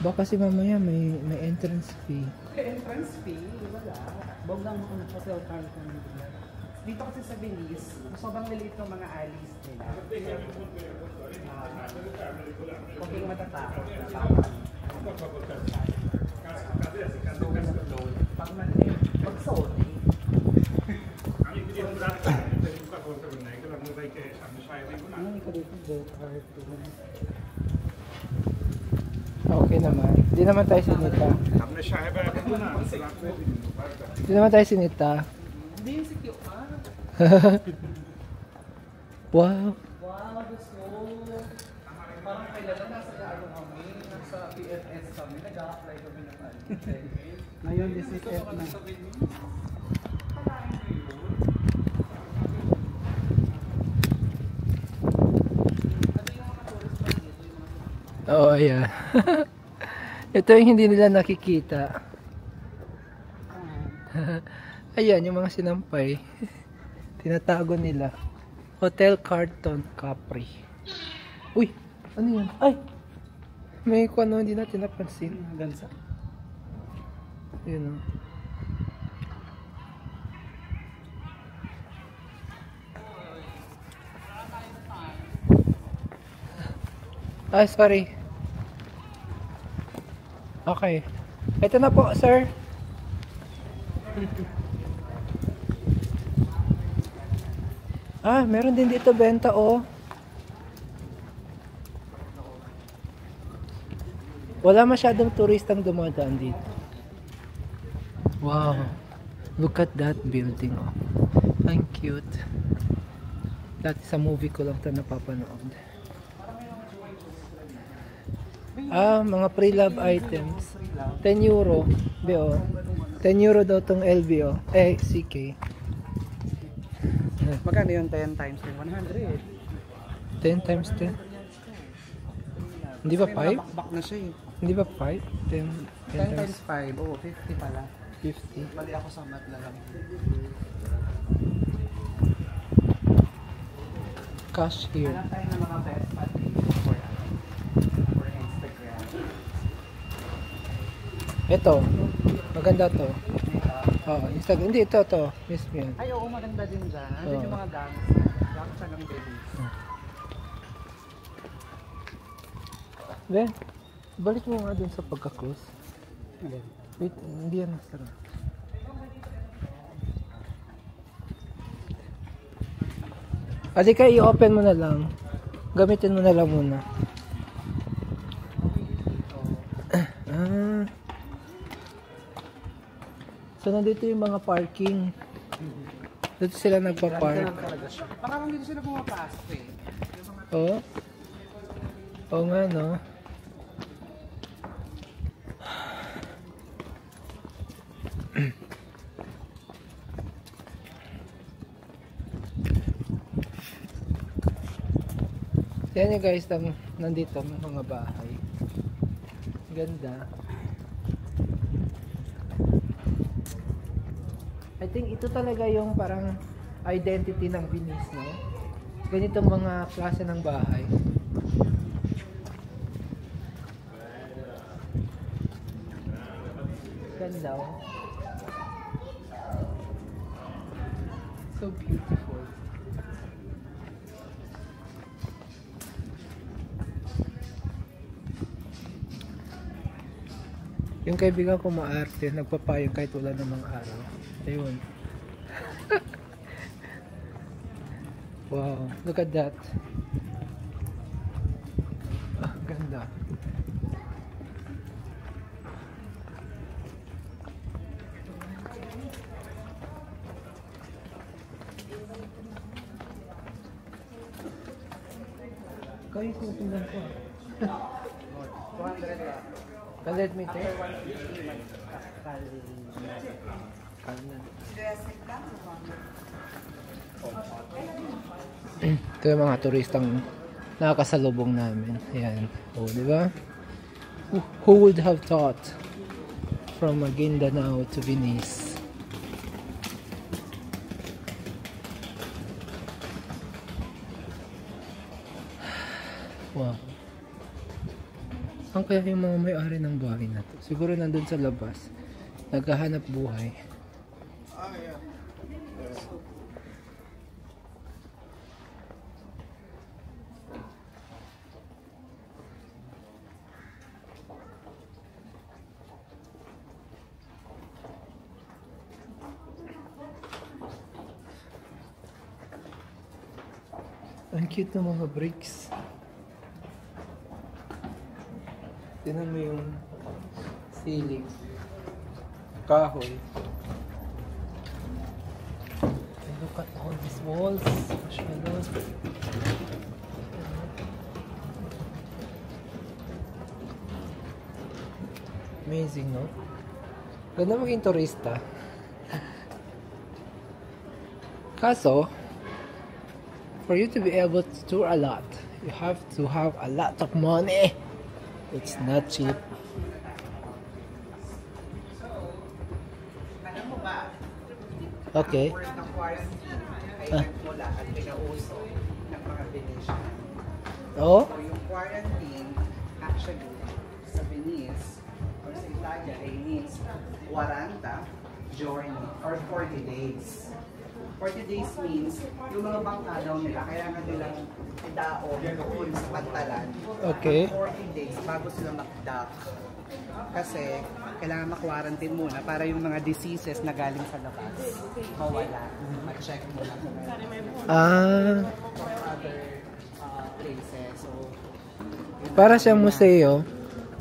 Baka kasi mamaya may entrance fee. Entrance fee? Wala. Bog lang mo kung hotel Carlton. Dito kasi sa Belize, sobrang lilit ng mga alleys nila. Huwag kayong matatakot. Pag maliit, mag-sorry. Okay naman. Hindi naman tayo sinita. Hindi naman tayo sinita. Hindi yung si QR. Wow. Wow, gusto. Parang kailan nasa gaano kami, nasa PFS kami, nag-a-apply kami ng ano. Ngayon, this is it na. Oo, ayan. Ito yung hindi nila nakikita. Ayan, yung mga sinampay. Tinatago nila. Hotel Carlton Capri. Uy! Ano yan? Ay! May kung ano hindi natin napansin. Gansa. Yun o. Ay, sorry. Okay. Ito na po, sir. Meron din dito benta, oh. Wala masyadong turistang dumadaan dito. Wow. Look at that building, oh. Ang cute. Dati sa movie ko lang ito napapanood. Mga pre-love items. 10 euro. Be-o. 10 euro daw tong LBO. CK. Magkano yung 10 times 100? 10 times 10? Hindi ba 5? Back na siya eh. Hindi ba 5? 10 times 5. Oo, 50 pala. 50. Mali ako sa mat na lang. Cash here. Hanap tayo ng mga best spot for Instagram. Ito. Maganda to. Instagram. Hindi, ito. Mismo yan. Ay, oo, maganda din dyan. Andun yung mga dance. Dance sa lang babies. Ben, balik mo nga dun sa pagka-close. Wait, hindi yan masarap. Adi ka, i-open mo na lang. Gamitin mo na lang muna. So, nandito yung mga parking. Dito sila nagpa-park. Parang dito sila pumapasok eh. Oo. Oo nga, no? Yan yung guys, nandito mga bahay. Ganda. I think ito talaga yung parang identity ng Venice, no? Ganitong mga klase ng bahay. Ganda, oh. So beautiful. Yung kaibigan ko maarte, nagpapayong kahit wala namang araw. Ayun. Wow, look at that. Ganda. Kaya ko tingnan ko. 200 lang. 100 meter? Kanan. Ito yung mga turistang nakakasalubong namin. Ayan. O, di ba? Who would have thought from Maguindanao to Venice? Wow. Ang kaya yung mga may-ari ng bahay na to? Siguro nandun sa labas. Naghahanap buhay. Ang cute ng mga bricks. Tingnan mo yung ceiling. Kahoy. And look at all these walls. Masyado. Amazing, no? Ganda maging turista. Kaso, for you to be able to tour a lot, you have to have a lot of money. It's not cheap. Okay. Oh? So yung quarantine, actually, sa Venice, or sa Italia, ay means 40 journey, or 40 days. 40 days means, yung mga bangka daw nila, kailangan nilang idaon doon sa pantalan. Okay. 40 days bago sila mag-dock Kasi kailangan ma-quarantine muna para yung mga diseases na galing sa labas mawala. Ma-check muna kung Ah, other places. So, para siyang museo.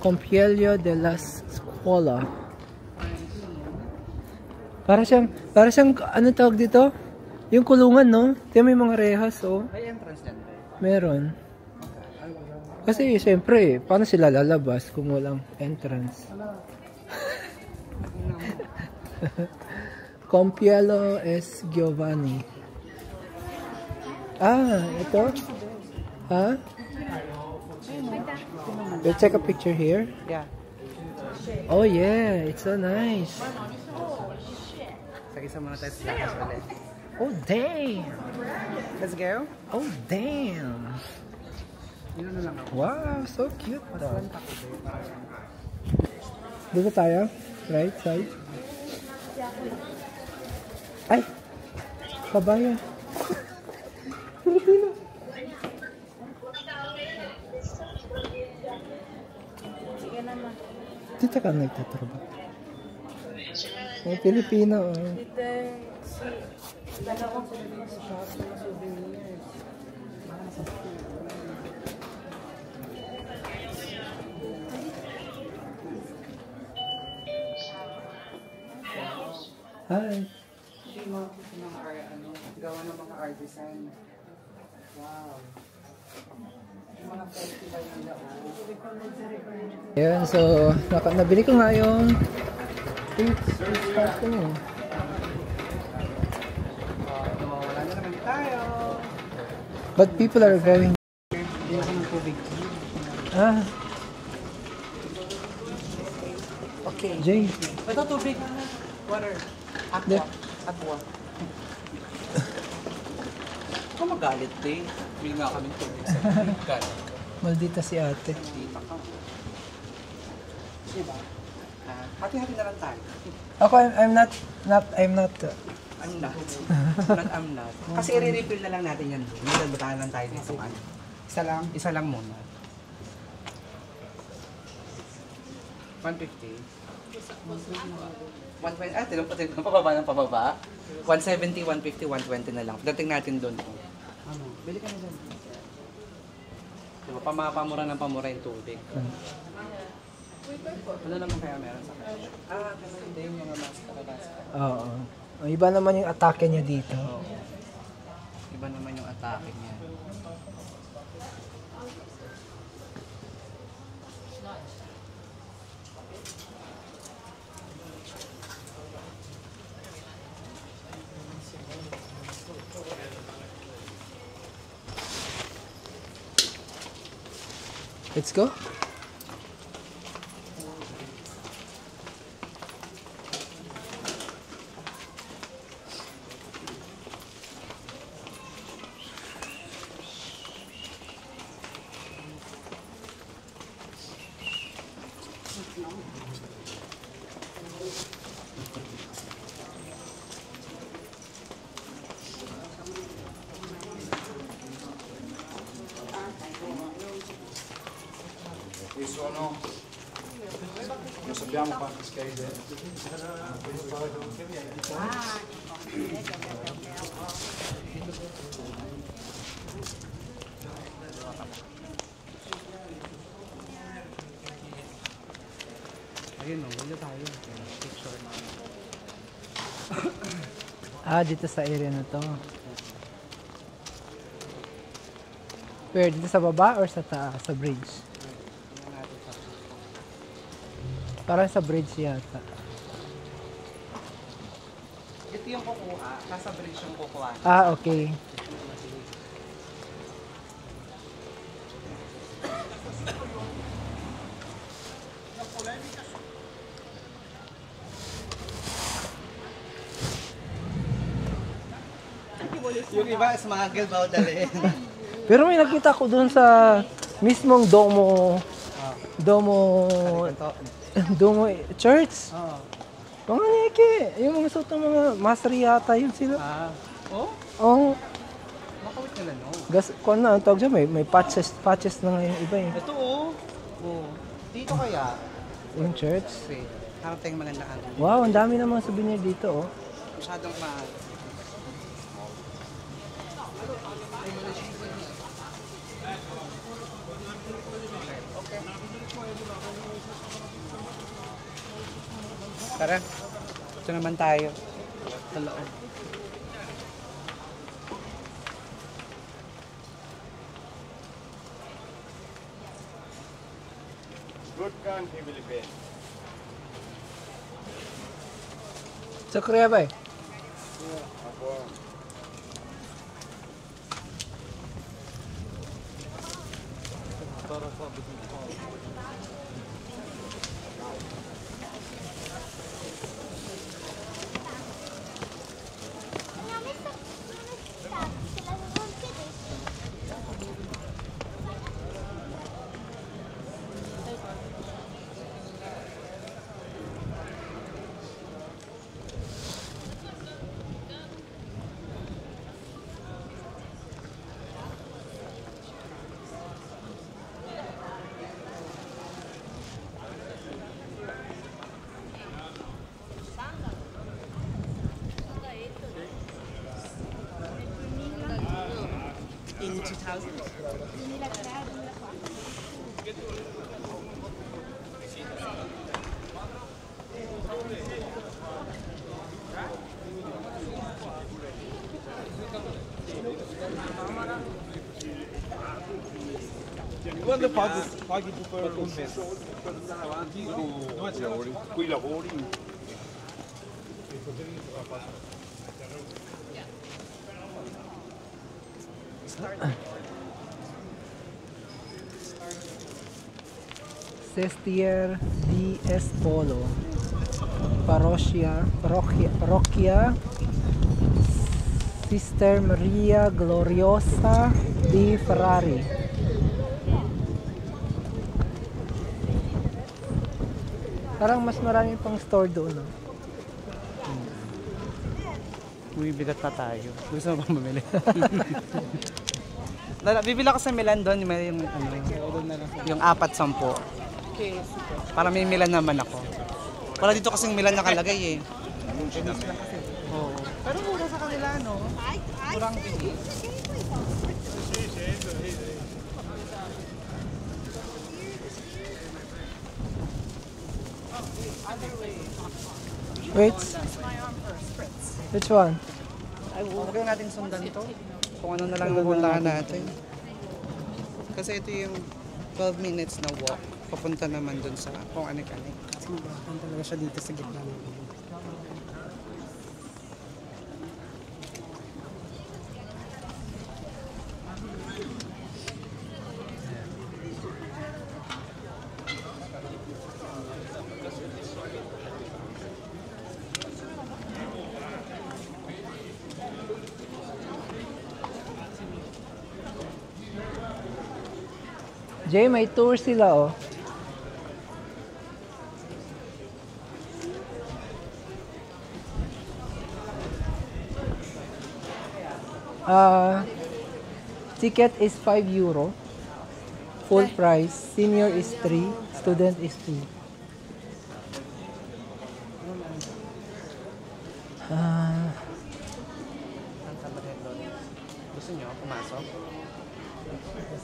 Compiello de la Scuola. Para siyang, ano tawag dito? Yung kulungan, no? Tiyan may mga rehas, oh. may entrance dyan. Meron. Kasi, siyempre, paano sila lalabas kung walang entrance? Compiello S. Giovanni. Ah, ito? Ha? Let's take a picture here. Yeah. Oh yeah, it's so nice. Sige sa mga test lakas ulit. Oh damn. Let's go. Oh damn. Yun na lang ako. Wow, so cute though. Dito tayo? Right side? Ay! Kabayan. Filipino. Dito ka nagtatrabaho. May Pilipino. Dito si dalawang shop ng souvenirs. Hi. Yung mga gawa ng mga artisan. Wow. Yung mga festival nila. Ayan, so nabili ko nga yung street card ko niyo. Wala na naman tayo. But people are going. Hindi ako ng tubig. Ah, Okay. Jay. Ito tubig. Water. De- Aqua. Kung magalit eh. Bili nga kami tubig sa tubig. Maldita si ate. Dito ka. Diba? Hati-hati na lang tayo. Ako, I'm not. I'm not. I'm not. Kasi i-refill na lang natin yan. May dadbatahan lang tayo dito. Isa lang? Isa lang muna. 150. 120. Ah, tinong pababa ng pababa. 170, 150, 120 na lang. Dating natin doon. Ano? Bili ka na dyan. Diba, pamura ng pamura yung tubig. Wala naman kaya meron sa kanya. Ah, kasi hindi yung mga maskara. Oo. Iba naman yung atake niya dito. Iba naman yung atake niya. Let's go. Non sappiamo quante schede. Ayun o, dito tayo. Picture. Dito sa area na to. Where? Dito sa baba or sa taas? Sa bridge? Parang sa bridge yata. Ito yung kukuha. Nasa bridge yung kukuha. Okay. Yung iba, smuggle ba o dalhin? Pero may nakita ko dun sa mismong Domo Church. Mga neke, yung mga suot ng mga masri yata yun sila. Oh? Makawit nila no? Kung ano, ang tawag dyan, may patches na nga yung iba eh. Ito oh. Dito kaya? Yung church? Kasi hanap tayong magandang ano. Wow, ang dami ng mga souvenir dito, oh. Masyadong mahal. Tara, ito naman tayo. Sa loob. Good country, Philippines. Sa Korea ba eh? In 2000. Quando paghi tu per un mese? 2 giorni. Qui lavori? Sestier di Espolo, Parroquia Sister Maria Gloriosa di Ferrari. Parang mas marami pang store doon, no? Bibigat na tayo. Gusto mo bang bumili? Bibili ako sa Milan doon, yung 4-10. Para may Milan naman ako. Para dito kasing Milan nakalagay eh. Oo. Pero mura sa kanila, no? Murang bilis. Wait. Which one? Ay, huwag lang natin sundan to. Kung ano na lang pupuntahan natin. Kasi ito yung 12 minutes na walk. Papunta naman dun sa kung ano-ano. Kasi mabahan talaga siya dito sa gitna ng Jay, may tour sila, oh. Ticket is €5. Full price. Senior is 3. Student is 2. Gusto nyo pumasok?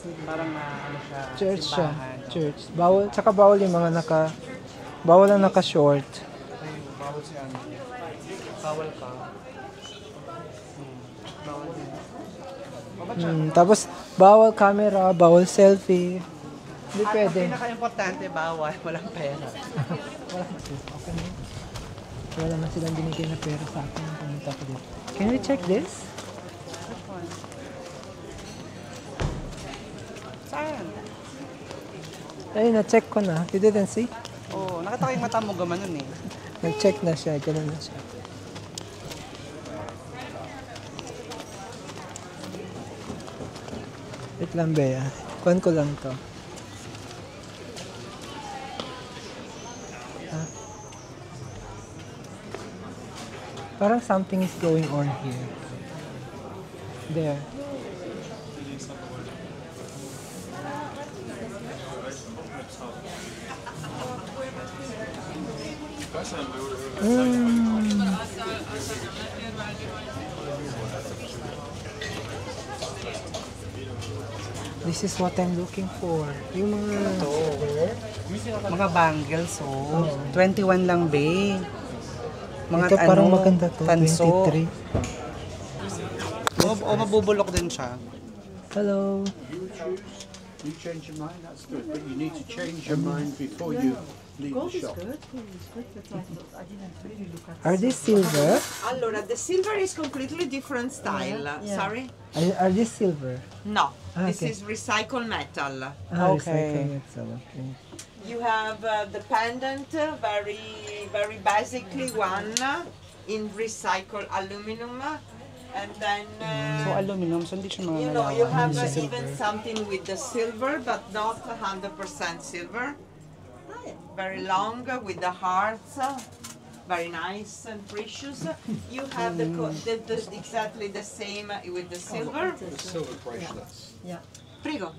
Parang ano siya, Church siya. simbahan, no? Church. Bawal, tsaka bawal yung mga bawal ang naka-short. Ay, bawal si ano. Bawal ka. Bawal din. Tapos, bawal camera, bawal selfie. Hindi At pwede. ang pinaka-importante, bawal. Walang pera. Okay na. Wala na silang binigay na pera sa akin nung pumunta ko dito. Can we check this? Saan? Ay, na-check ko na. You didn't see? Oo, nakita ko yung mata mo gumanon eh. Nag-check na siya. Ganun na siya. Wait lang, Bea. Kuhan ko lang to. Parang something is going on here. There. This is what I'm looking for. Yung Mga bangles, oh. 21 lang, be. Mga ito parang maganda to. tanso. 23. O mabubulok din siya. Hello. You change your mind, that's good, but you need to change your mind before you leave the shop. Are these silver? Allora, the silver is completely different style. Sorry? Are these silver? No, this okay. is recycled metal. Recycling metal. Okay. You have the pendant, very basically one in recycled aluminum. And then, So aluminum, so hindi siya mga you know, you have Silver. even something with the silver, but not 100% silver. Very long with the hearts, very nice and precious. You have the exactly the same with the silver. The silver bracelets. Prego.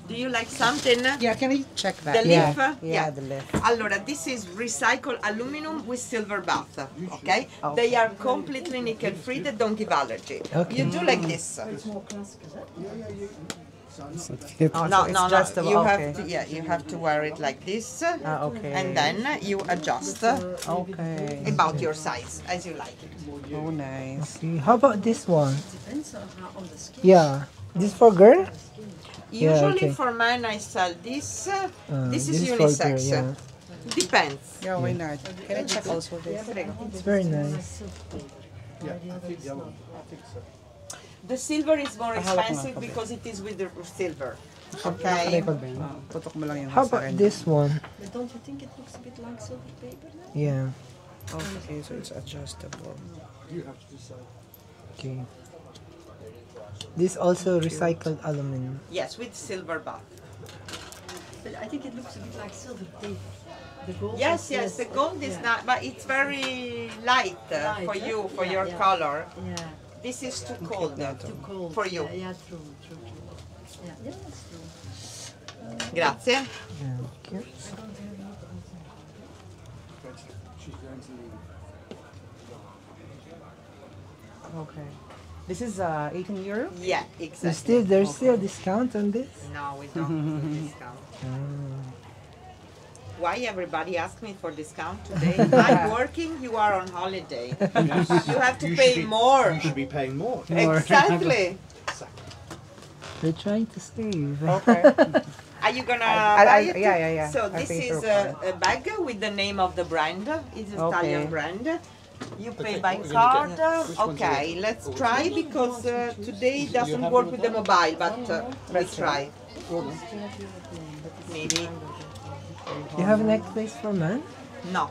Do you like something? Yeah, can I check that? The leaf? Yeah, the leaf. Allora, this is recycled aluminum with silver bath, okay? They are completely nickel free, they don't give allergy. Okay. You do like this. Oh, No, so it's no, no. adjustable. You Okay. have to, you have to wear it like this, Okay. and then you adjust Okay. about your size as you like it. Oh, nice. Okay. How about this one? Yeah. This for girl? Yeah, Usually okay. for men, I sell this. This is for unisex. girl, yeah. Depends. Yeah, why not? Can I check also this? It's very nice. Yeah, I think yellow. I think so. The silver is more Hawak mo nga expensive kape. because it is with the silver. Okay. Okay. Tutok mo lang yung How sa about akin. this one? But don't you think it looks a bit like silver paper now? Yeah. Okay, so it's adjustable. You have to decide. Okay. This also recycled aluminum. Yes, with silver bath. But I think it looks a bit like silver paper. The gold Yes, is- yes, the gold is yeah. not, but it's very light Light, for you, for yeah, your yeah. color. Yeah, This is too cold. too cold. For you. Yeah, true. Yeah, that's true. Grazie. Thank you. She's going to leave. Okay. This is 18 euro? Yeah, exactly. There's still discount on this? No, we don't do discount. Why everybody asks me for discount today? I'm working, you are on holiday. You have to pay more. You should be paying more. Exactly. They're trying to save. Okay. Are you gonna I- buy it? yeah. So I this pay is through a bag with the name of the brand. It's an Italian Okay. brand. You pay by we're gonna card. get- which one's Okay, let's try because today it doesn't work with the mobile, but let's try. Maybe. You have a necklace for men? No.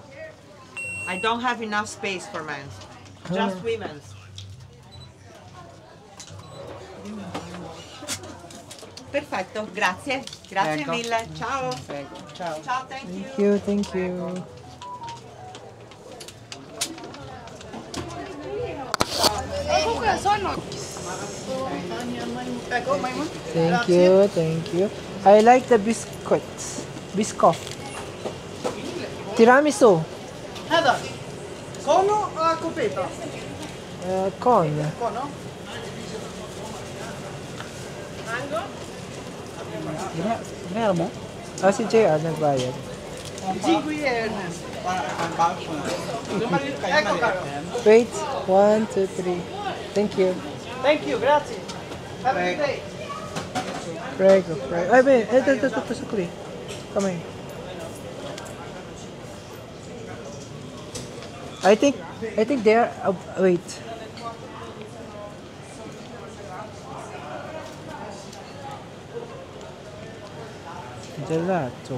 I don't have enough space for men. Just women's. Perfetto, grazie. Grazie Ecco. mille. Ciao. Ciao. Ciao, thank you. Thank you. Thank you. I like the biscuits. Biscoff. Tiramisu. هذا كونو كوبيتا Con. كونو Meron mo? Si JR nagbayad. 5 yen ecco caro Wait. 1, 2, 3. Thank you. thank you grazie have a good day Prego. Ay, be. Ito, sukli. Kamay. I think they are, wait. Gelato.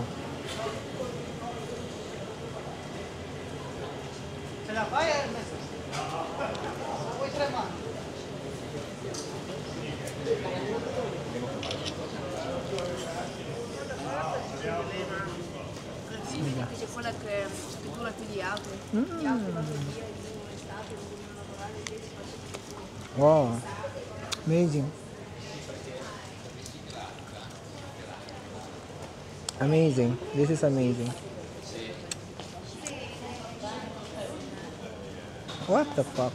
C'è quella che dura più di altre. Wow. Amazing. Amazing. This is amazing. What the fuck?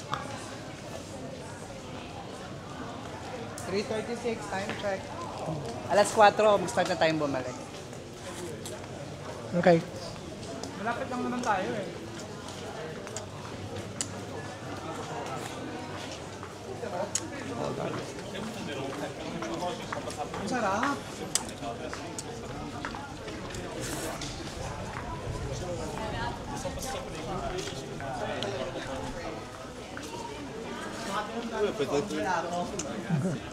3:36, time check. Alas 4, mag-start na tayong bumalik. Okay. Malapit lang naman tayo eh. Ang sarap.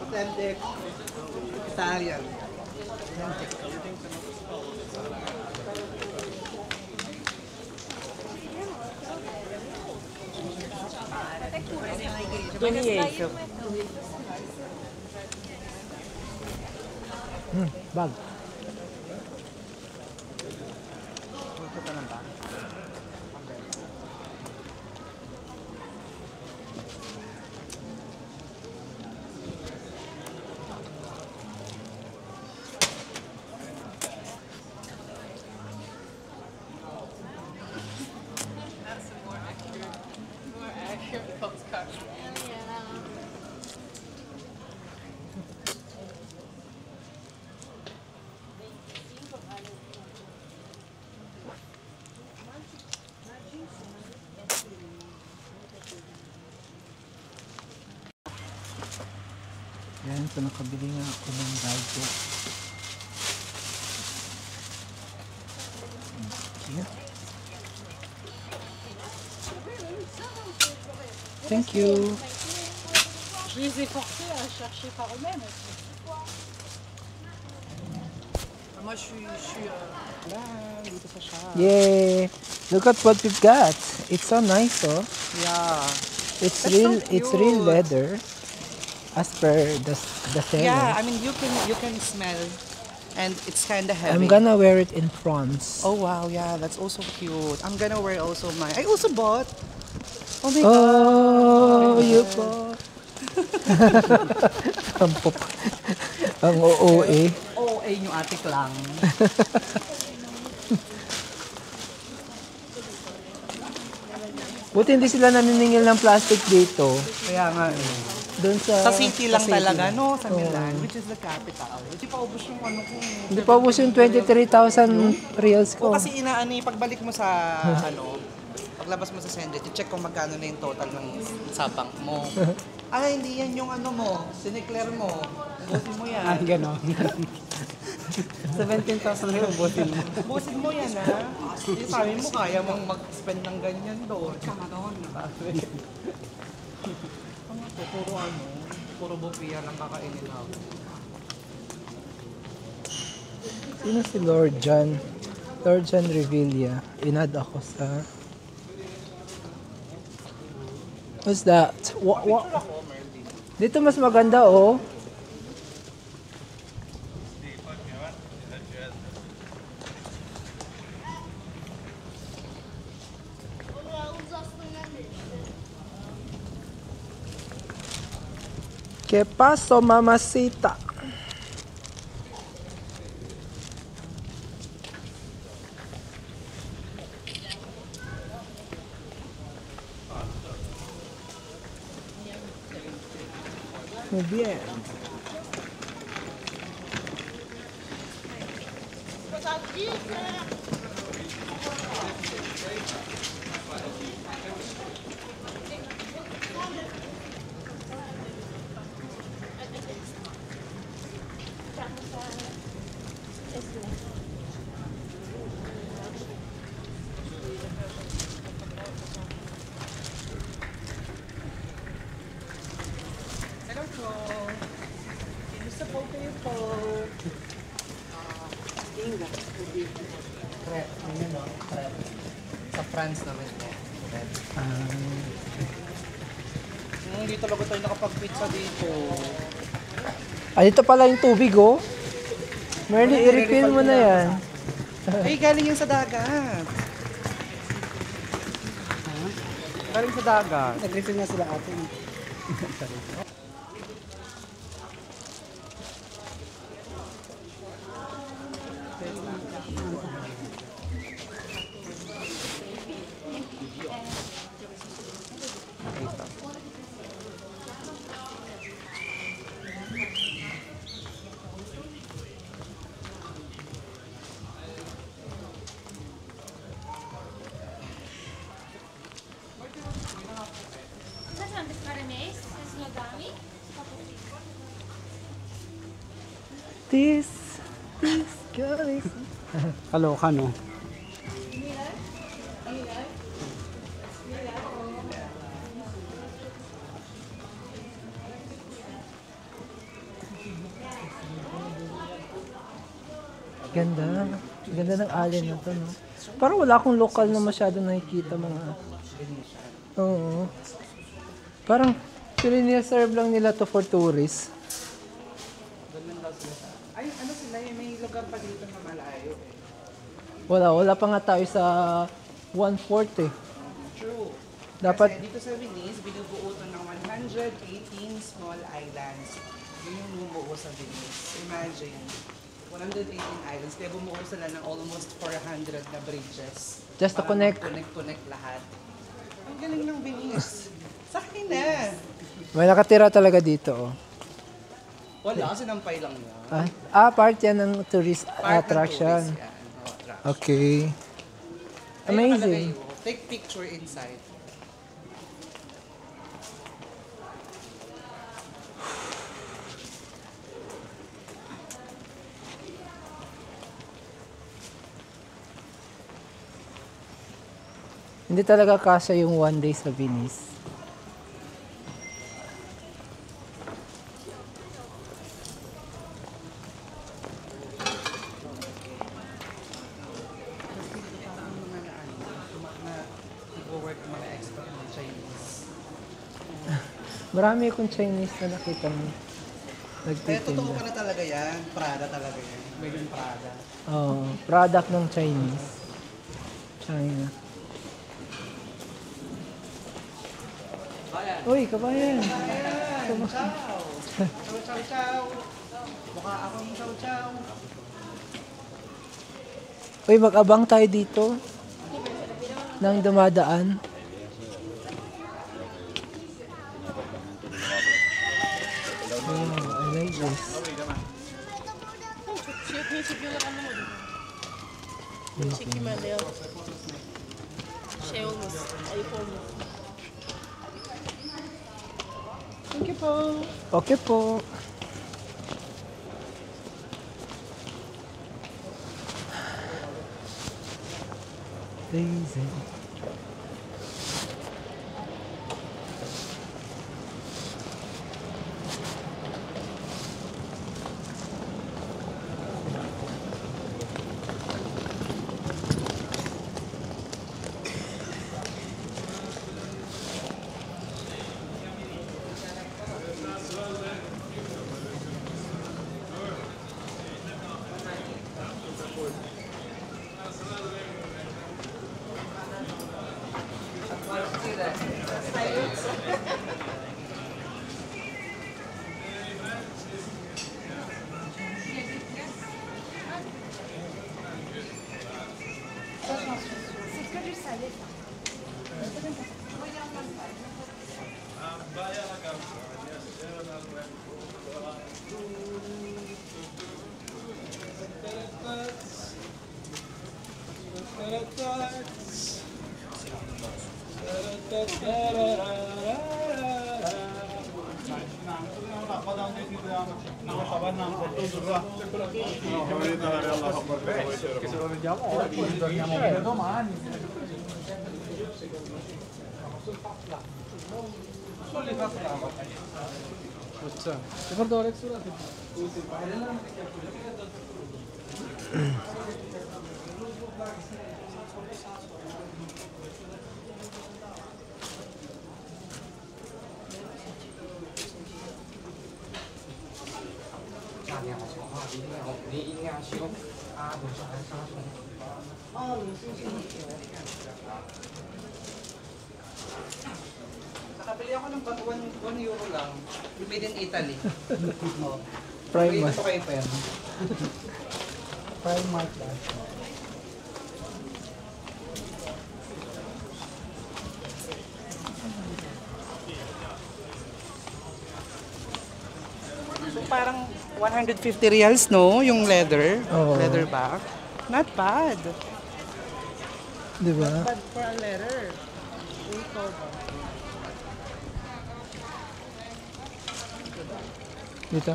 Authentic Italian. Bag. Yan, ito nakabili nga ako ng bago. Thank you. Je les ai forcés à chercher par eux-mêmes aussi. Moi, je suis Dito sa shop. Yay! Look at what we've got. It's so nice, oh. Yeah. It's That's real. so It's real cute. leather, as per the seller. Yeah, I mean you can smell, and it's kind of heavy. I'm gonna wear it in France. Oh wow, yeah, that's also cute. I'm gonna wear also mine. I also bought. Oh my Oh, god. you bought. Ang OOA. Oh, ay yung atik lang. Buti hindi sila naniningil ng plastic dito. Kaya nga. Doon sa City lang sa city. talaga, no? Sa Oo. Milan, which is the capital. Hindi pa ubos yung ano ko. Hindi pa ubos yung 23,000 reals O ko. kasi inaani, pagbalik mo sa ano, paglabas mo sa Sendit, i-check kung magkano na yung total ng sapang mo. Ay, hindi yan yung ano mo, sineclaire mo. Ubusin mo yan. Ah, gano'n. 17,000 rin ubusin mo. Ubusin mo yan, ha? Yung sabi mo, kaya mong mag-spend ng ganyan doon. Kamanon. Puro ano, puro bupiya lang kakainin ako. Sino si Lord John? Lord John Revilla. Inad ako sa... What's that? Dito mas maganda, oh. ¿Qué pasó, mamacita? Muy bien. Hello po. Gusto po kayo po. Inga. Crepe. Ano no? Crepe. Sa France naman po. Crepe. Hindi talaga tayo nakapag-pizza dito. Dito pala yung tubig, oh. Merly, i-refill mo na yan. Ay, galing yung sa dagat. Galing sa dagat. Nag-refill na sila ate. This girl is... Kaloka, no? Ganda. Ganda ng alley na to, no? Parang wala akong lokal na masyado nakikita mga... Oo. Parang serve lang nila to for tourists. Ay, ano sila eh, may lugar pa dito na malayo eh. Wala pa nga tayo sa 1/4 eh. True. Dapat... Kasi dito sa Venice, binubuo ito ng 118 small islands. Yun yung bumubuo sa Venice. Imagine, 118 islands, kaya bumuo sila ng almost 400 na bridges. Just to para connect. Connect lahat. Ang galing ng Venice. Sa akin na. May nakatira talaga dito, oh. Wala, kasi nampay lang yan. Part yan ng tourist attraction. Ng tourist yan. Oh, attraction. Okay. Ayun nakalagay Amazing. yun. Take picture inside. Hindi talaga kasya yung 1 day sa Venice. Marami akong Chinese na nakita mo. Kaya totoo pa na talaga yan. Prada talaga yan. May yung Prada. Oo. Product ng Chinese. China. Uy, kabayan. Ciao! Ciao! Mukha akong ciao! Uy, mag-abang tayo dito. Nang dumadaan. I like this. Çekimeli. Şey olmasın, ayıp olmasın. Thank you po. Okay po. Daisy. C'est que du salé, ça. Che se lo vediamo oggi, ci torniamo pure domani. Ricordo Alex Nakabili ako ng bag 1 euro lang. Made in Italy. Oh. Primark. Ito kayo pen. Primark. So parang 150 reals, no? Yung leather. Oo. Leather bag. Not bad. Diba? Not bad for a leather. Dito.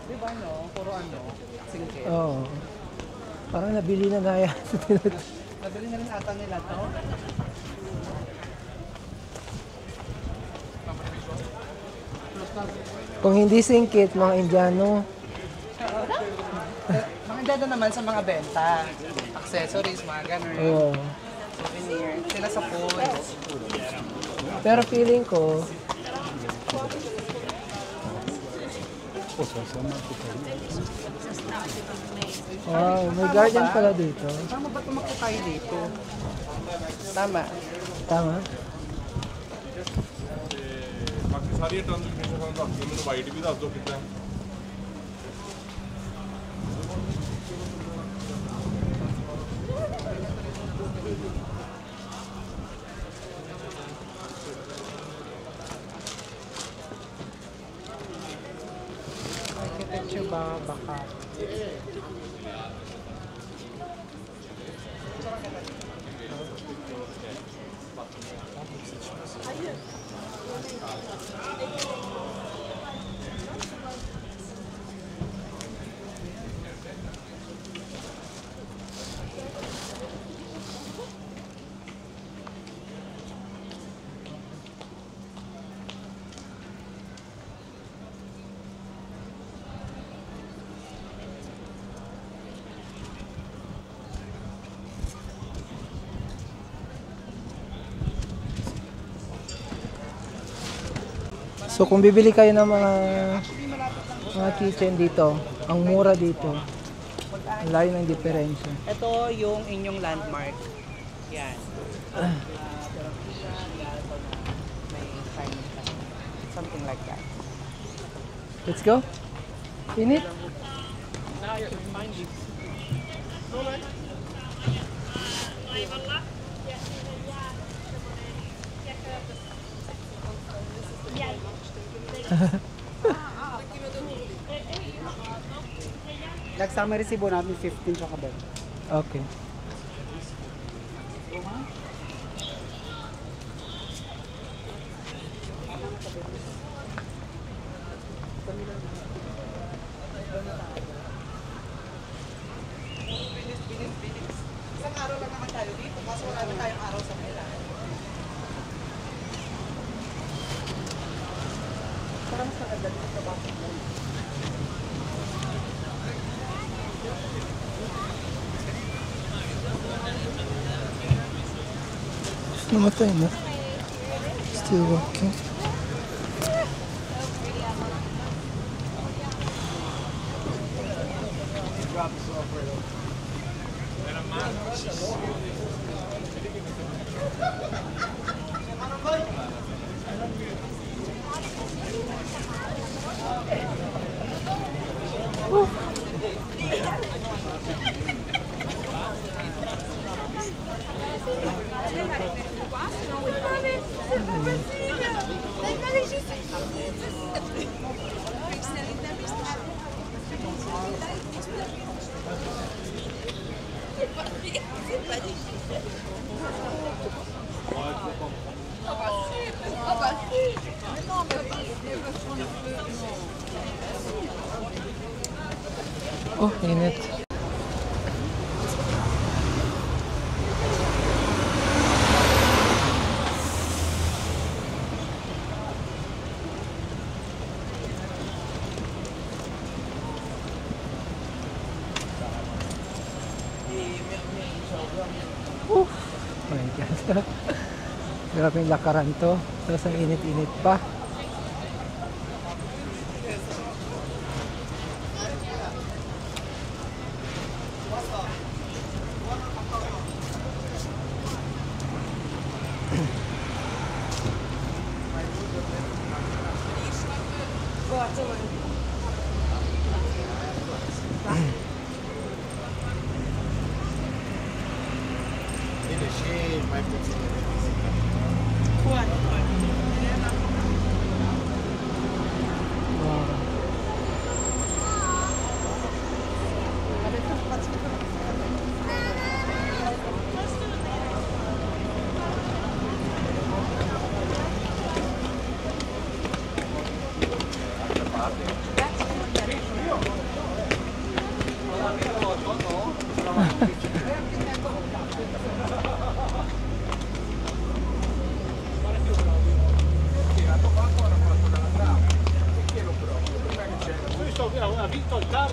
Di ba no? Puro ano? Singkit. Oo. Parang nabili na nga yan. Nabili na rin ata nila to. Kung hindi singkit, mga Indiano. Mga dada naman sa mga benta. Accessories, mga ganun. Oo. Souvenir. Sila sa pool. Pero feeling ko, wow, may garden pala dito. Tama ba tumakbo tayo dito? Tama. Tama? ਬਾਕੀ ਸਾਰੀਆਂ ਟ੍ਰਾਂਜੈਕਸ਼ਨ ਤੁਹਾਨੂੰ ਦੱਸ ਦਿਓ ਮੈਨੂੰ ਵਾਈਟ ਵੀ ਦੱਸ ਦਿਓ ਕਿੰਨਾ Architecture ba baka? So kung bibili kayo ng mga kitchen dito, ang mura dito. Ang layo ng diferensya. Ito yung inyong landmark. Yan. Something like that. Let's go. In it. Now you're behind you. Nagsama resibo namin 15 sa kabel. Okay. Isang araw lang naman tayo dito, kaso wala na tayong araw sa kanila. Parang mas maganda dito sa bakit mo. Namatay na. Still working. Oh, init. My God. Grabe yung lakaran to. Tapos ang init-init pa.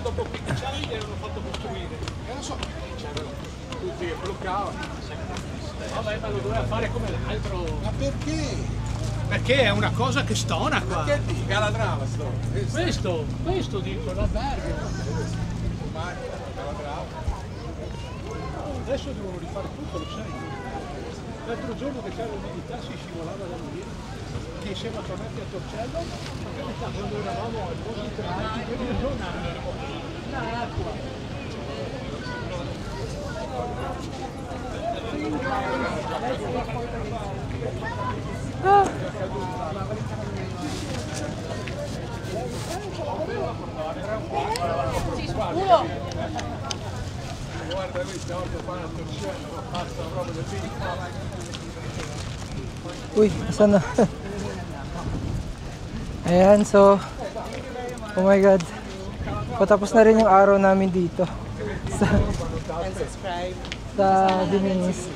dopo 15 anni gliel'hanno fatto costruire. E non so, c'erano tutti che bloccavano. Vabbè, ma lo doveva fare come l'altro. Ma perché? Perché è una cosa che stona qua. Perché di Calatrava sto? Questo dico, l'albergo. Adesso devono rifare tutto, lo sai. L'altro giorno che c'era l'umidità si scivolava da morire. Che siamo tornati a Torcello, quando eravamo al posto di Trati, quelli non hanno l'acqua. Guarda lui Giorgio qua a Torcello, passa proprio del Uy, asan na? Ayan, so oh my god, patapos na rin yung araw namin dito sa Venice.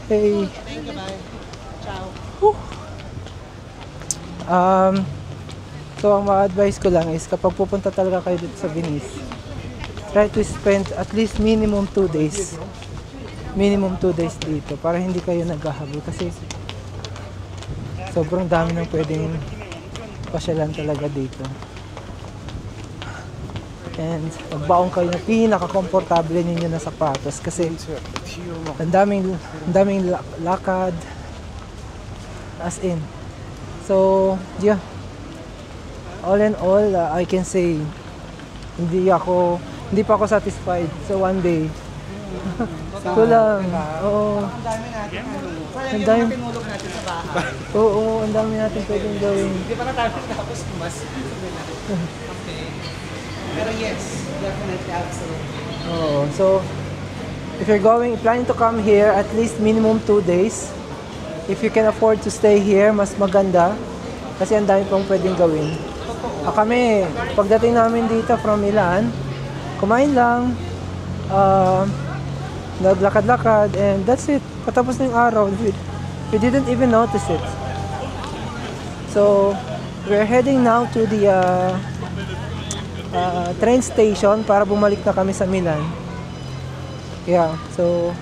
Hey. Thank you, bye. Ciao. So ang ma-advise ko lang is kapag pupunta talaga kayo dito sa Venice, try to spend at least minimum 2 days. Minimum 2 days dito para hindi kayo naghahabol kasi sobrang dami nang pwedeng pasyalan talaga dito. And magbaon kayo na pinaka-komportable ninyo na sapatos kasi ang daming lakad as in. So, yeah. All in all, I can say hindi pa ako satisfied. So one day. Kulang. Oo. Ang dami natin Ang dami tinulog natin sa bahay. Oo, ang dami natin pwedeng gawin. Hindi pa natin tapos mas. Pero yes, definitely, absolutely. Oo. So, if you're planning to come here, at least minimum 2 days. If you can afford to stay here, mas maganda. Kasi ang dami pong pwedeng gawin. Kami, pagdating namin dito from Milan, kumain lang, naglakad-lakad, and that's it. Patapos na yung araw. We didn't even notice it. So, we're heading now to the train station para bumalik na kami sa Milan. Yeah, so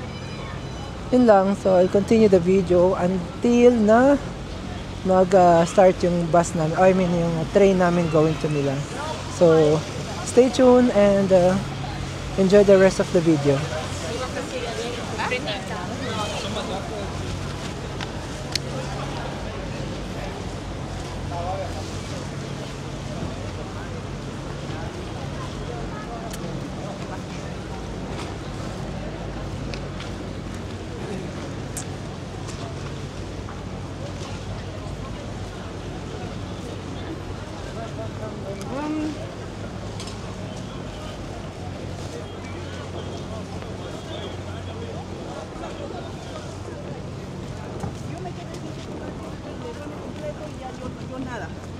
yun lang. So I'll continue the video until na mag-start yung bus namin, yung train namin going to Milan. So stay tuned and enjoy the rest of the video.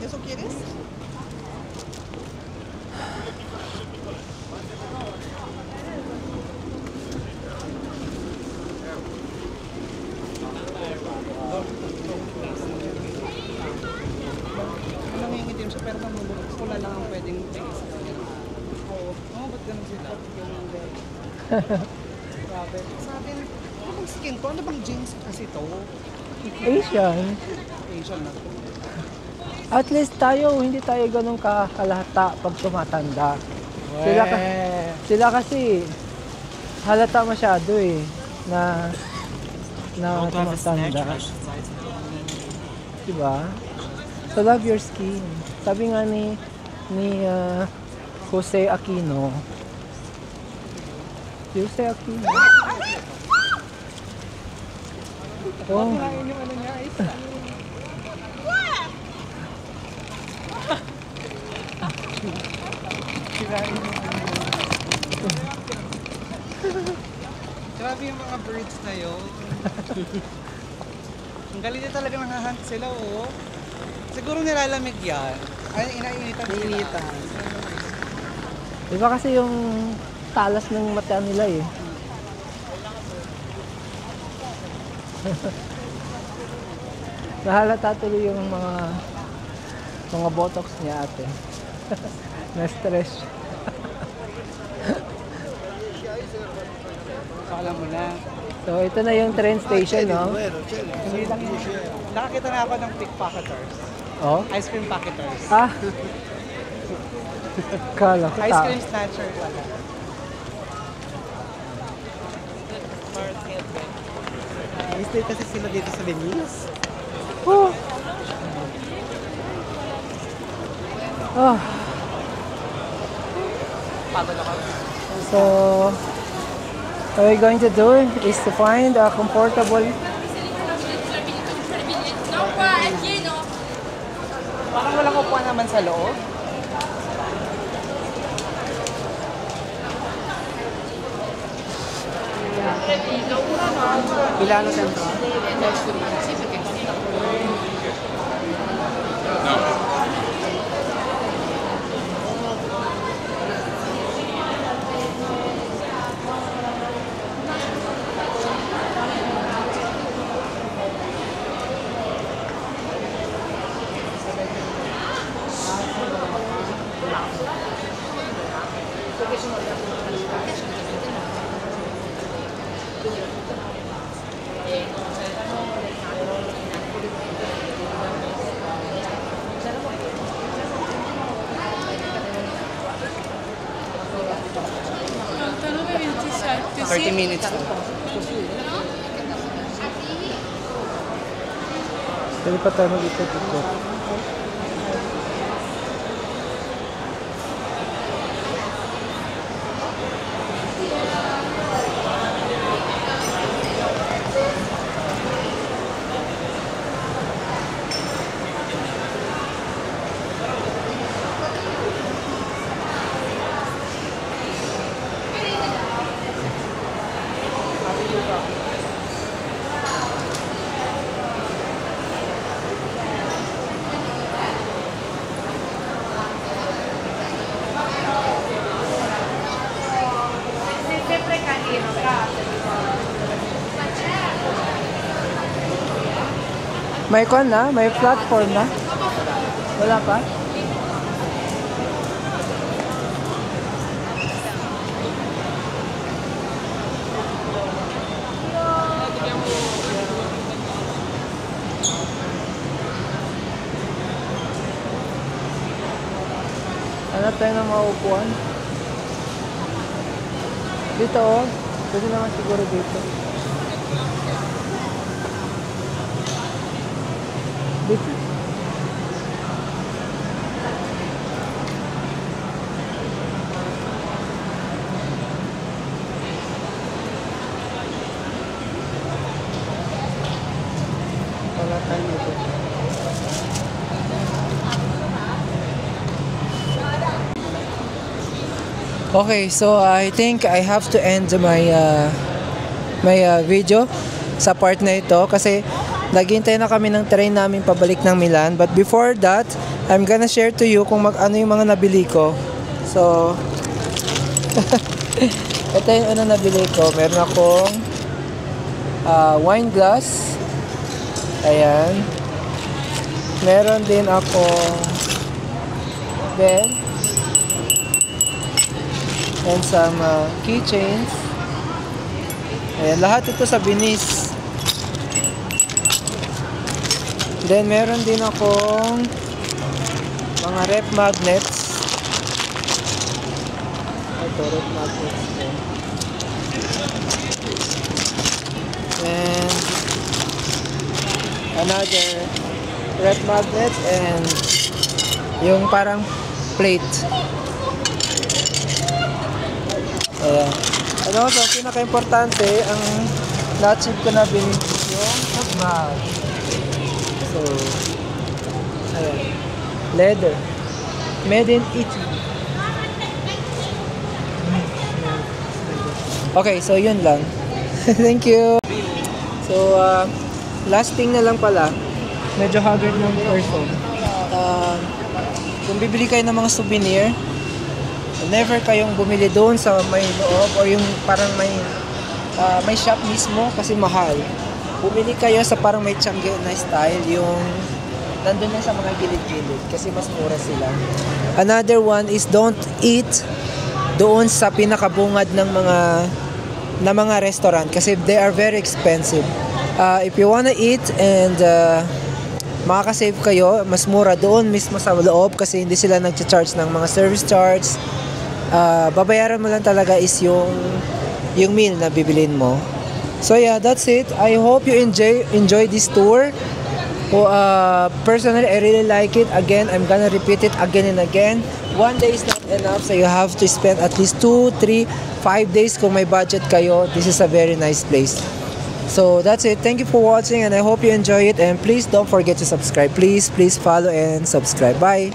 ¿Eso quieres? Nangingitim siya pero mamulog. Pula lang ang pwedeng tingin sa kanya. Oo. Oh, ba't ganun sila? Grabe. Sabi, ano bang skin to? Ano bang jeans kasi to? Asian. Asian na to. At least tayo, hindi tayo ganun kahalata pag tumatanda. Sila kasi halata masyado na tumatanda. Diba? So love your skin. Sabi nga ni Jose Aquino. Jose Aquino. Oh. Grabe yung mga birds na yun. Ang galing niya talaga nanghahunt sila, oh. Siguro nilalamig yan. Ay, inainitan sila. Diba kasi yung talas ng mata nila Nahalata tuloy yung mga botox niya ate. Na-stress. alam mo na. So, ito na yung train station, no? Hindi lang yun. Nakakita na ako ng pickpocketers. Oh? Ice cream pocketers. Ah? Kala ko Ice cream snatcher pala. Stay kasi sila dito sa Venice. Oh. Oh. So, what we're going to do is to find a comfortable. Parang walang upuan naman sa loob. Milano Central? Minutes. Pwede pa tayo mag-ikot-ikot. May kon na? May platform na? Wala pa? Hanap tayo ng mga upuan. Dito oh. Pwede naman siguro dito. Dito. Wala tayo dito. Okay, so I think I have to end my video sa part na ito kasi naghihintay na kami ng train namin pabalik ng Milan. But before that, I'm gonna share to you kung ano yung mga nabili ko. So, ito yung ano nabili ko. Meron akong wine glass. Ayan. Meron din akong bell. And some keychains. Ayan, lahat ito sa Venice. Then, meron din akong mga rep magnets. Ito, rep magnets din. And another rep magnet and yung parang plate. Ayan. Ano, so pinaka-importante, ang na-achieve ko na binili yung mag. So, ayan. Leather. Made in Italy. Okay, so yun lang. Thank you. So, last thing na lang pala. Medyo haggard ng person. Kung bibili kayo ng mga souvenir, never kayong bumili doon sa may loob or yung parang may shop mismo kasi mahal. Bumili kayo sa parang may Changi na style, yung nandun na sa mga gilid-gilid kasi mas mura sila. Another one is don't eat doon sa pinakabungad ng na mga restaurant kasi they are very expensive. If you wanna eat and makaka-save kayo, mas mura doon mismo sa loob kasi hindi sila nag-charge ng mga service charge. Babayaran mo lang talaga is yung meal na bibilin mo. So yeah, that's it. I hope you enjoy this tour. Personally, I really like it. Again, I'm gonna repeat it again and again. One day is not enough, so you have to spend at least 2, 3, 5 days kung may budget kayo. This is a very nice place. So that's it. Thank you for watching and I hope you enjoy it. And please don't forget to subscribe. Please follow and subscribe. Bye!